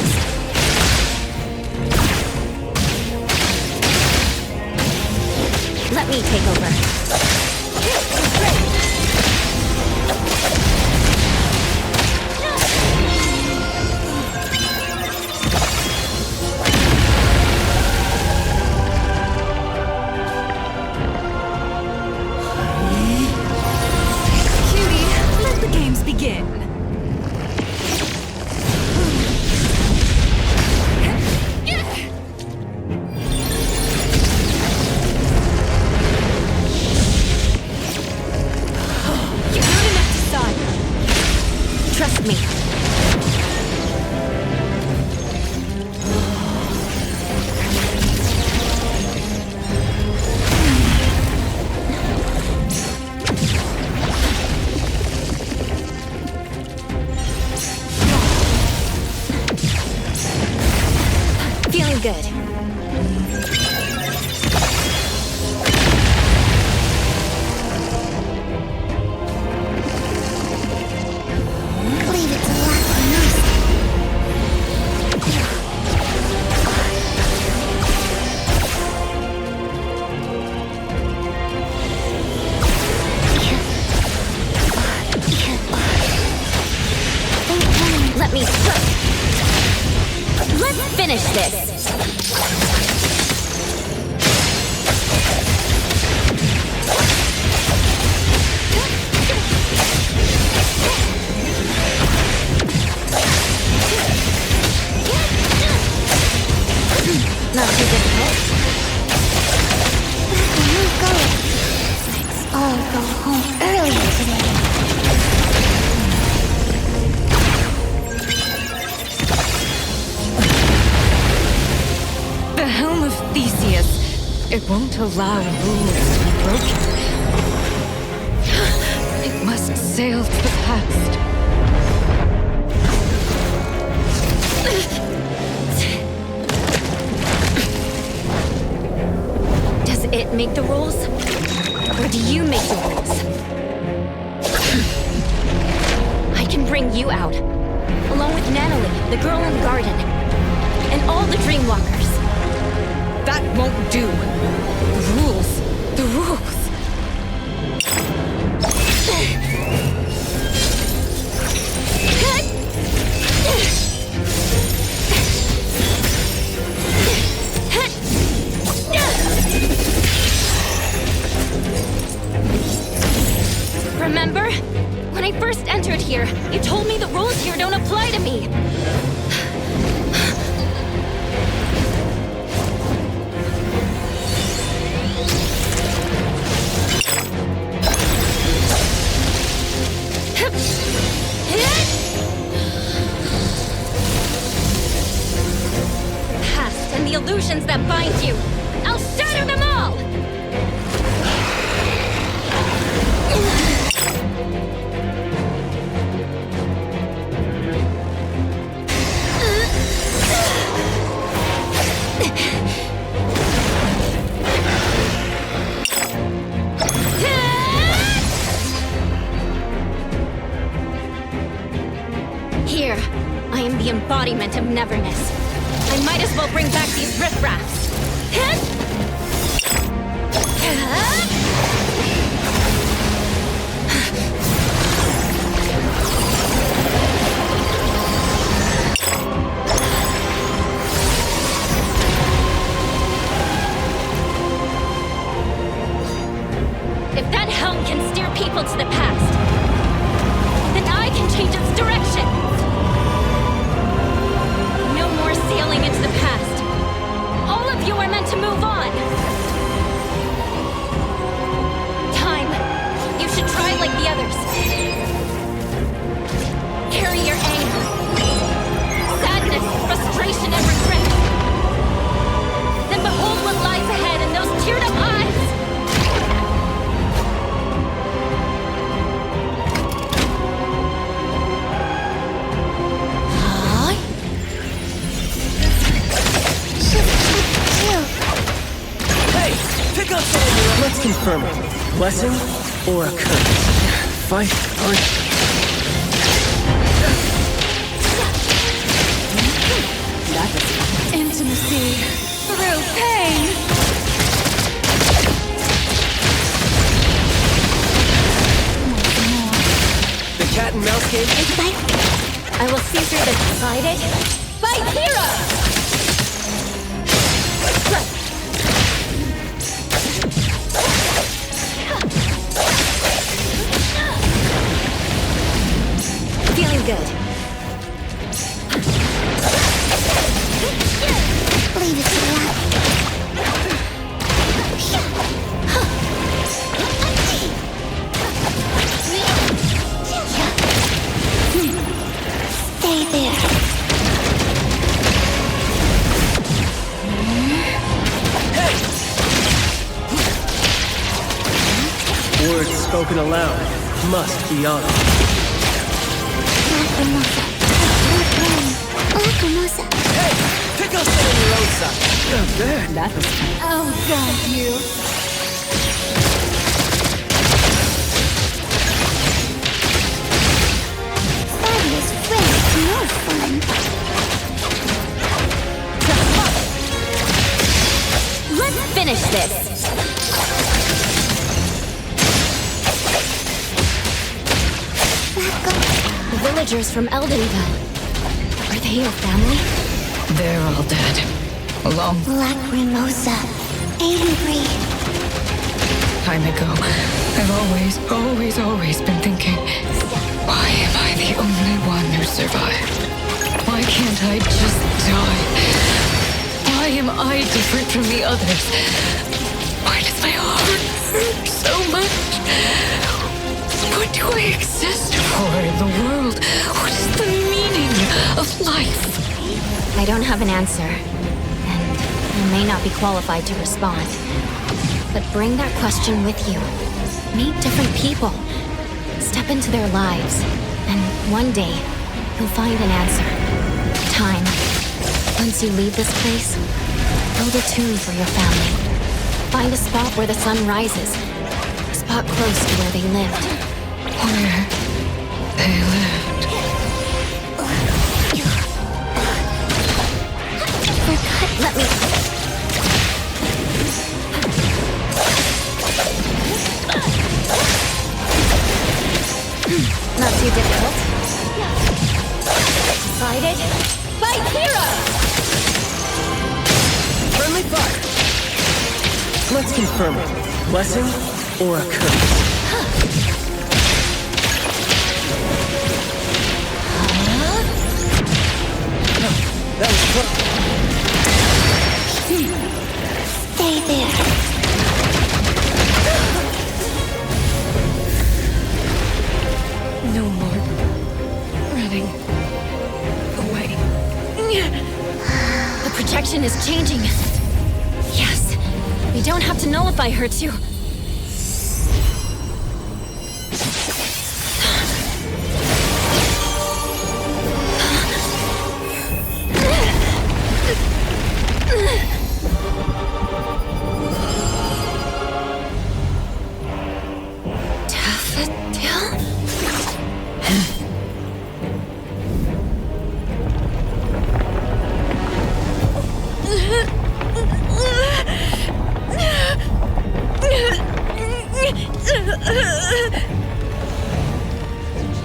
Speaker 7: Let me take over.
Speaker 8: won't allow rules to be broken. It must sail to the past.
Speaker 13: Does it make the rules? Or do you make the rules? I can bring you out, along with Natalie, the girl in the garden, and all the Dreamwalkers.
Speaker 8: That won't do. The rules. The rules.
Speaker 13: Remember? When I first entered here, you told me the rules here don't apply to me. Past and the illusions that bind you. I'll shatter them all! Here, I am the embodiment of Neverness. I might as well bring back these riffraffs. If that helm can steer people to the past, then I can change its direction. No more sailing into the past. All of you are meant to move on. Time. You should try like the others. Carry your anger, sadness, frustration, and regret. Then behold what lies ahead in those teared-up eyes.
Speaker 19: Let's confirm it. Blessing or a curse? Fight or...
Speaker 15: Intimacy through pain.
Speaker 19: The cat and mouse game?
Speaker 13: I will see through the divided by hero! Feeling good.
Speaker 4: Leave it to that. Stay there.
Speaker 19: Hey! Words spoken aloud must be honored.
Speaker 4: Hey!
Speaker 19: Pick up on your own side. Not bad.
Speaker 15: That was fun. Oh, God, you.
Speaker 4: Fabulous friends, no fun.
Speaker 13: Let's finish this. The villagers from Eldenville. Are they your family?
Speaker 8: They're all dead. Along.
Speaker 4: Lacrimosa. Angry.
Speaker 8: Time ago, I've always been thinking, why am I the only one who survived? Why can't I just die? Why am I different from the others? Why does my heart hurt so much? What do I exist for in the world? What is the meaning of life?
Speaker 13: I don't have an answer. And
Speaker 7: You may not be qualified to respond, but bring that question with you. Meet different people. Step into their lives, and one day, you'll find an answer. Time. Once you leave this place, build a tomb for your family. Find a spot where the sun rises. A spot close to where they lived.
Speaker 17: Where they lived.
Speaker 1: Let me... Not too difficult. Decided? Fight hero!
Speaker 19: Friendly fire! Let's confirm it. Blessing or a curse? That was close.
Speaker 4: Stay there.
Speaker 8: No more running away.
Speaker 7: The projection is changing. Yes, we don't have to nullify her to...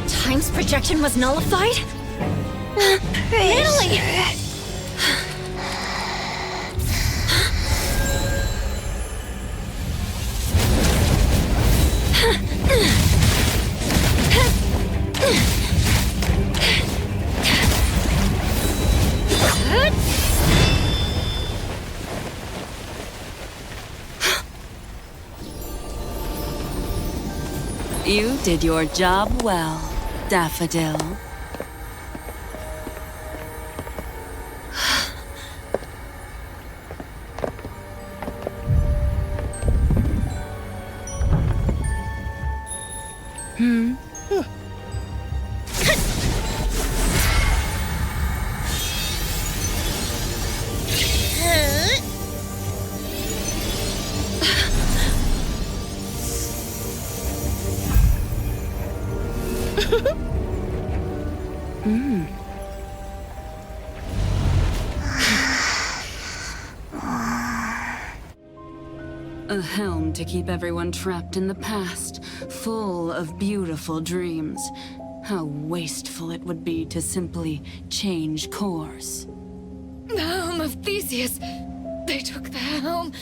Speaker 7: Time's projection was nullified? Natalie!
Speaker 10: You did your job well, Daffodil. A helm to keep everyone trapped in the past, full of beautiful dreams. How wasteful it would be to simply change course.
Speaker 8: The helm of Theseus. They took the helm.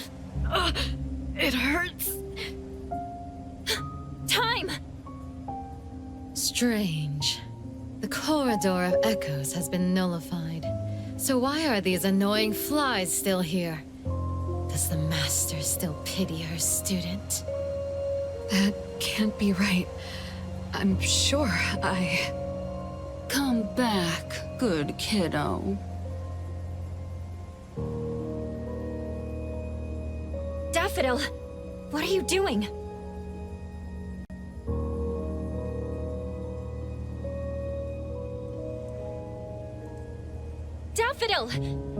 Speaker 8: It hurts.
Speaker 7: Time!
Speaker 8: Strange. The corridor of echoes has been nullified. So why are these annoying flies still here? Does the master still pity her student? That can't be right. I'm sure I...
Speaker 10: Come back, good kiddo.
Speaker 7: Daffodil! What are you doing? Daffodil!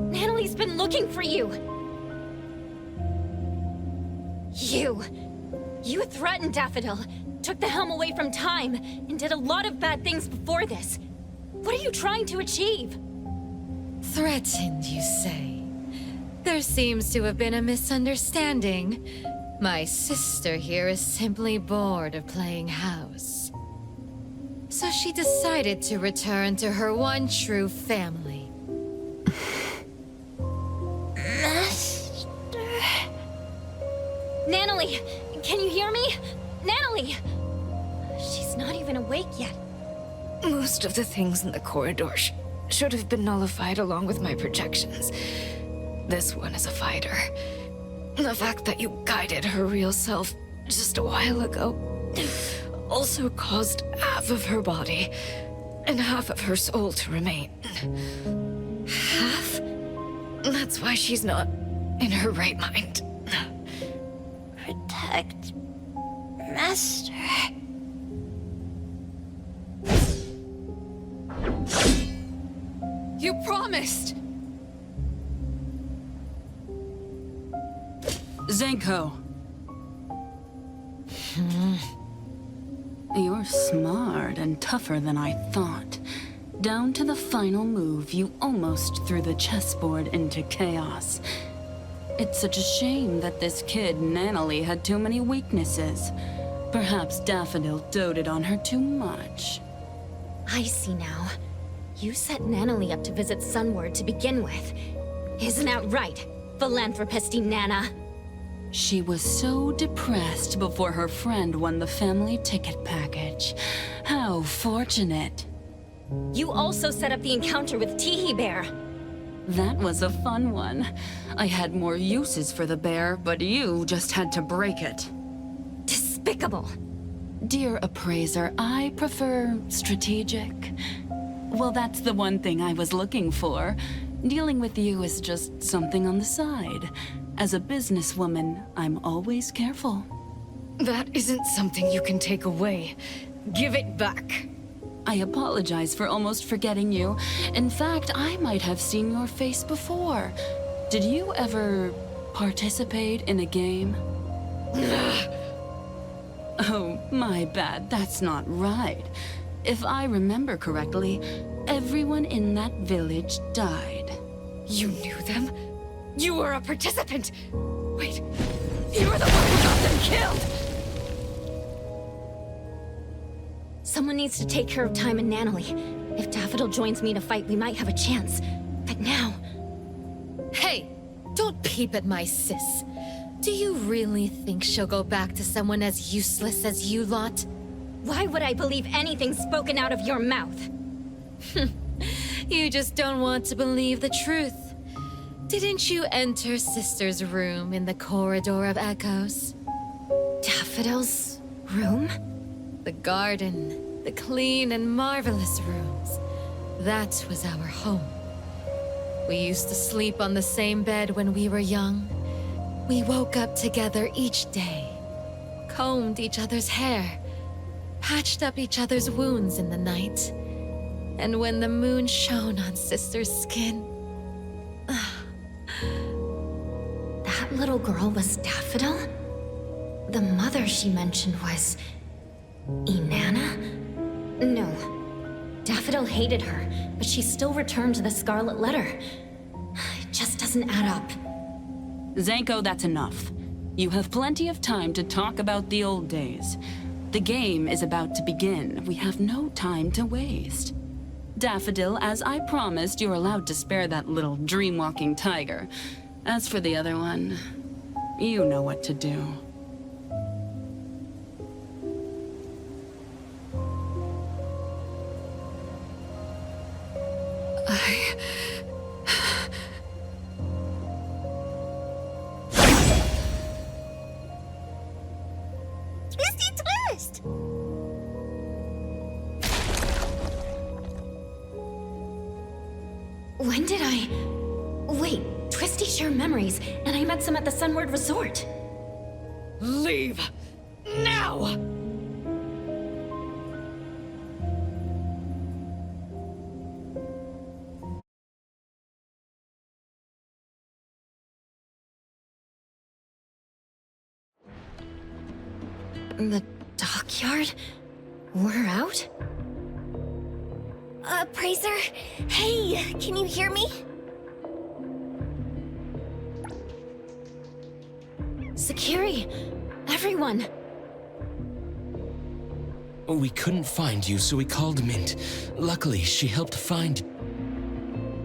Speaker 7: Natalie's been looking for you! You threatened Daffodil, took the helm away from Time, and did a lot of bad things before this. What are you trying to achieve?
Speaker 8: Threatened, you say? There seems to have been a misunderstanding. My sister here is simply bored of playing house. So she decided to return to her one true family.
Speaker 7: Natalie, can you hear me? Natalie! She's not even awake yet.
Speaker 17: Most of the things in the corridor should have been nullified along with my projections. This one is a fighter. The fact that you guided her real self just a while ago also caused half of her body and half of her soul to remain.
Speaker 8: Half?
Speaker 17: That's why she's not
Speaker 8: in her right mind.
Speaker 18: Protect Master.
Speaker 8: You promised!
Speaker 10: Zenko. You're smart and tougher than I thought. Down to the final move, you almost threw the chessboard into chaos. It's such a shame that this kid, Nanalie, had too many weaknesses. Perhaps Daffodil doted on her too much.
Speaker 7: I see now. You set Nanalie up to visit Sunward to begin with. Isn't that right, philanthropisty Nana?
Speaker 10: She was so depressed before her friend won the family ticket package. How fortunate.
Speaker 7: You also set up the encounter with Teehee Bear.
Speaker 10: That was a fun one. I had more uses for the bear, but you just had to break it.
Speaker 7: Despicable.
Speaker 10: Dear appraiser, I prefer strategic. Well, that's the one thing I was looking for. Dealing with you is just something on the side. As a businesswoman, I'm always careful.
Speaker 8: That isn't something you can take away. Give it back.
Speaker 10: I apologize for almost forgetting you. In fact, I might have seen your face before. Did you ever participate in a game? Oh, my bad. That's not right. If I remember correctly, everyone in that village died.
Speaker 8: You knew them? You were a participant! Wait, you were the one who got them killed!
Speaker 7: Someone needs to take care of Time and Nanalie. If Daffodil joins me to fight, we might have a chance. But now...
Speaker 20: Hey, don't peep at my sis. Do you really think she'll go back to someone as useless as you lot?
Speaker 7: Why would I believe anything spoken out of your mouth?
Speaker 20: You just don't want to believe the truth. Didn't you enter Sister's room in the Corridor of Echoes?
Speaker 7: Daffodil's room?
Speaker 20: The garden, the clean and marvelous rooms. That was our home. We used to sleep on the same bed when we were young. We woke up together each day, combed each other's hair, patched up each other's wounds in the night. And when the moon shone on Sister's skin...
Speaker 7: That little girl was Daffodil? The mother she mentioned was... Inanna? No. Daffodil hated her, but she still returned the Scarlet Letter. It just doesn't add up.
Speaker 10: Zenko, that's enough. You have plenty of time to talk about the old days. The game is about to begin. We have no time to waste. Daffodil, as I promised, you're allowed to spare that little dream-walking tiger. As for the other one, you know what to do.
Speaker 4: Twisty twist!
Speaker 7: When did I... Wait, Twisty share memories, and I met some at the Sunward Resort.
Speaker 8: Leave! Now!
Speaker 7: The dockyard? We're out?
Speaker 4: Appraiser? Hey, can you hear me?
Speaker 7: Sakiri! Everyone!
Speaker 2: We couldn't find you, so we called Mint. Luckily, she helped find...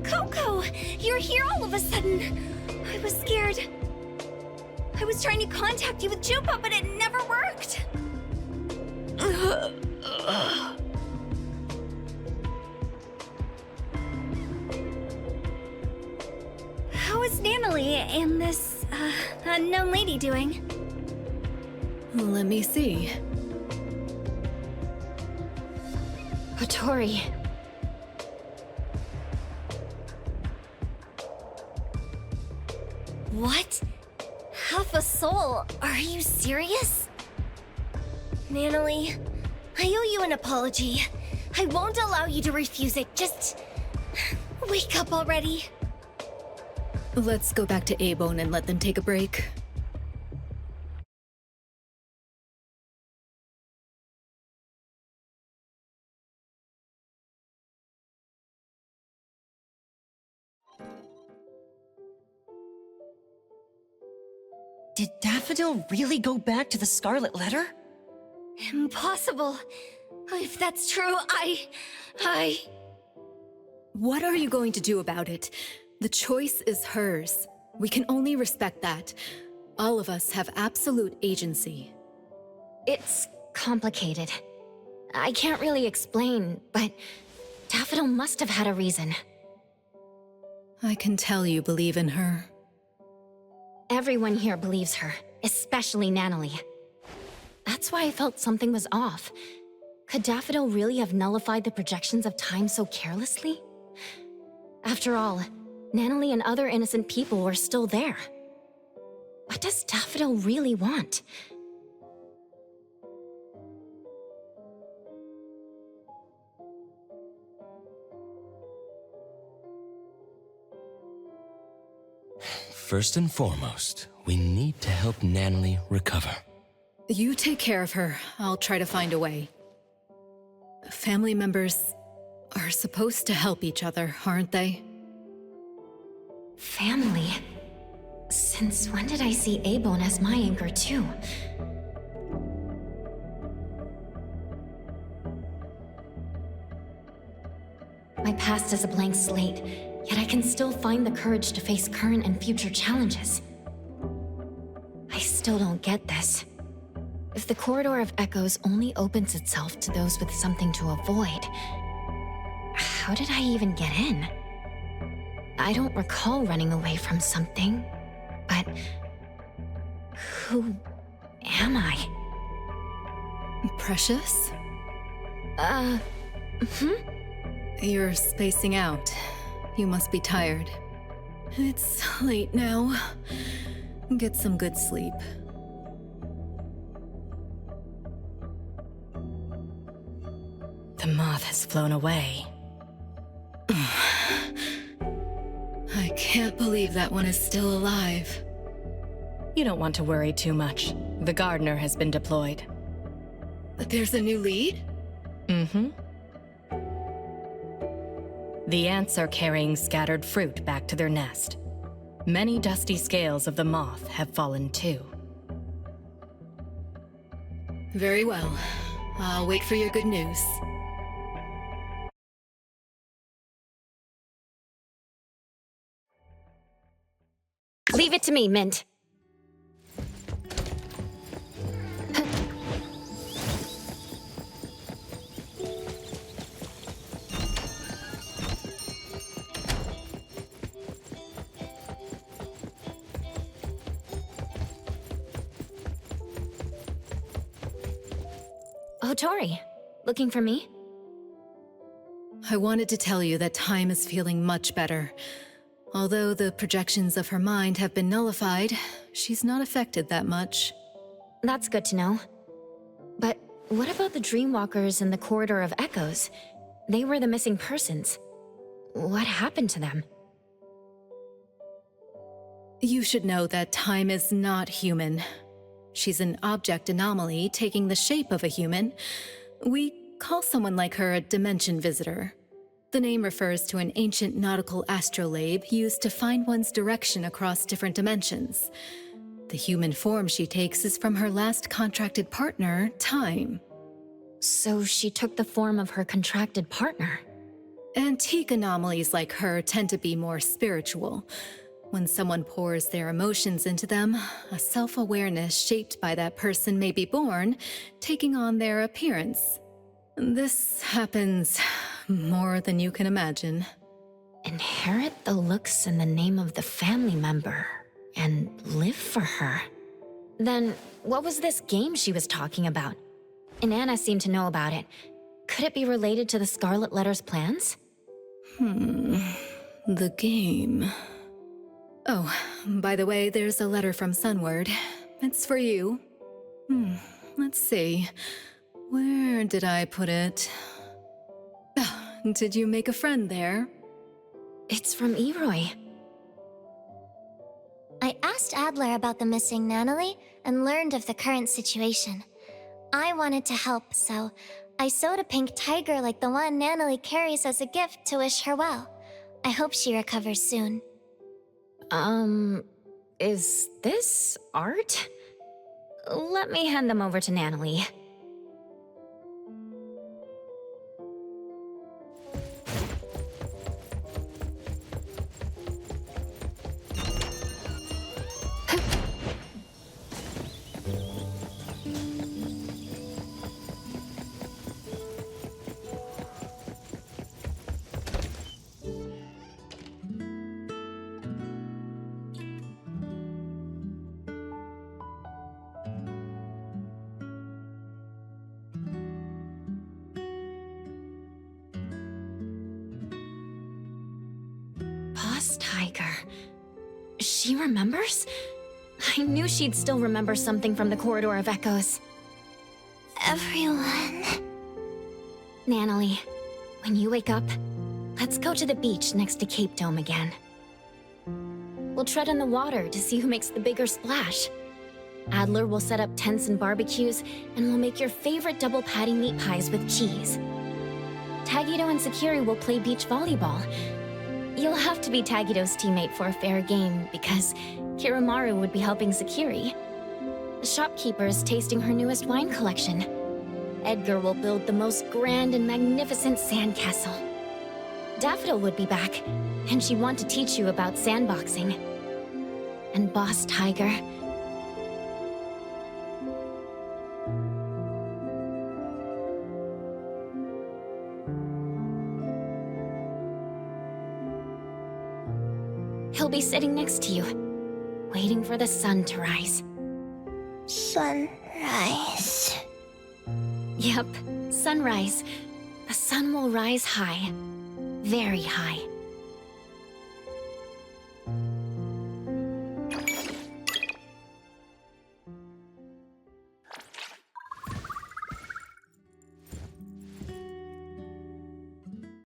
Speaker 4: Coco! You're here all of a sudden! I was scared. I was trying to contact you with Jupa, but it never worked! How is Nanalie and this, unknown lady doing?
Speaker 20: Let me see.
Speaker 7: Hattori.
Speaker 1: What? Half a soul? Are you serious? Nanalie, I owe you an apology. I won't allow you to refuse it. Just wake up already.
Speaker 15: Let's go back to Abone and let them take a break.
Speaker 3: Did Daffodil really go back to the Scarlet Letter?
Speaker 1: Impossible. If that's true, I...
Speaker 15: What are you going to do about it? The choice is hers. We can only respect that. All of us have absolute agency.
Speaker 7: It's complicated. I can't really explain, but Daffodil must have had a reason.
Speaker 15: I can tell you believe in her.
Speaker 7: Everyone here believes her, especially Nanalie. That's why I felt something was off. Could Daffodil really have nullified the projections of time so carelessly? After all, Nanalie and other innocent people were still there. What does Daffodil really want?
Speaker 2: First and foremost, we need to help Nanalie recover.
Speaker 15: You take care of her. I'll try to find a way. Family members are supposed to help each other, aren't they?
Speaker 7: Family? Since when did I see Abone as my anchor too? My past is a blank slate, yet I can still find the courage to face current and future challenges. I still don't get this. If the Corridor of Echoes only opens itself to those with something to avoid, how did I even get in? I don't recall running away from something, but who am I?
Speaker 15: Precious?
Speaker 7: Hmm?
Speaker 15: You're spacing out. You must be tired. It's late now. Get some good sleep.
Speaker 3: The moth has flown away.
Speaker 15: I can't believe that one is still alive.
Speaker 3: You don't want to worry too much. The gardener has been deployed.
Speaker 15: But there's a new lead?
Speaker 3: Mm-hmm. The ants are carrying scattered fruit back to their nest. Many dusty scales of the moth have fallen too.
Speaker 15: Very well. I'll wait for your good news.
Speaker 7: Leave it to me, Mint. Oh, Tori. Looking for me?
Speaker 15: I wanted to tell you that Time is feeling much better. Although the projections of her mind have been nullified, she's not affected that much.
Speaker 7: That's good to know. But what about the Dreamwalkers in the Corridor of Echoes? They were the missing persons. What happened to them?
Speaker 15: You should know that Time is not human. She's an object anomaly taking the shape of a human. We call someone like her a dimension visitor. The name refers to an ancient nautical astrolabe used to find one's direction across different dimensions. The human form she takes is from her last contracted partner, Time.
Speaker 7: So she took the form of her contracted partner?
Speaker 15: Antique anomalies like her tend to be more spiritual. When someone pours their emotions into them, a self-awareness shaped by that person may be born, taking on their appearance. This happens more than you can imagine.
Speaker 7: Inherit the looks and the name of the family member, and live for her. Then, what was this game she was talking about? Inanna seemed to know about it. Could it be related to the Scarlet Letter's plans?
Speaker 15: The game... Oh, by the way, there's a letter from Sunward. It's for you. Let's see. Where did I put it? Did you make a friend there?
Speaker 7: It's from Eroy.
Speaker 4: I asked Adler about the missing Natalie and learned of the current situation. I wanted to help, so I sewed a pink tiger like the one Natalie carries as a gift to wish her well. I hope she recovers soon.
Speaker 7: Is this art? Let me hand them over to Natalie. Tiger. She remembers? I knew she'd still remember something from the Corridor of Echoes.
Speaker 4: Everyone.
Speaker 7: Natalie, when you wake up, let's go to the beach next to Cape Dome again. We'll tread on the water to see who makes the bigger splash. Adler will set up tents and barbecues, and we'll make your favorite double patty meat pies with cheese. Tagito and Sakiri will play beach volleyball. You'll have to be Tagito's teammate for a fair game, because Kiramaru would be helping Sakiri. The shopkeeper is tasting her newest wine collection. Edgar will build the most grand and magnificent sandcastle. Daffodil would be back, and she'd want to teach you about sandboxing. And Boss Tiger... he'll be sitting next to you, waiting for the sun to rise.
Speaker 4: Sunrise.
Speaker 7: Yep, sunrise. The sun will rise high. Very high.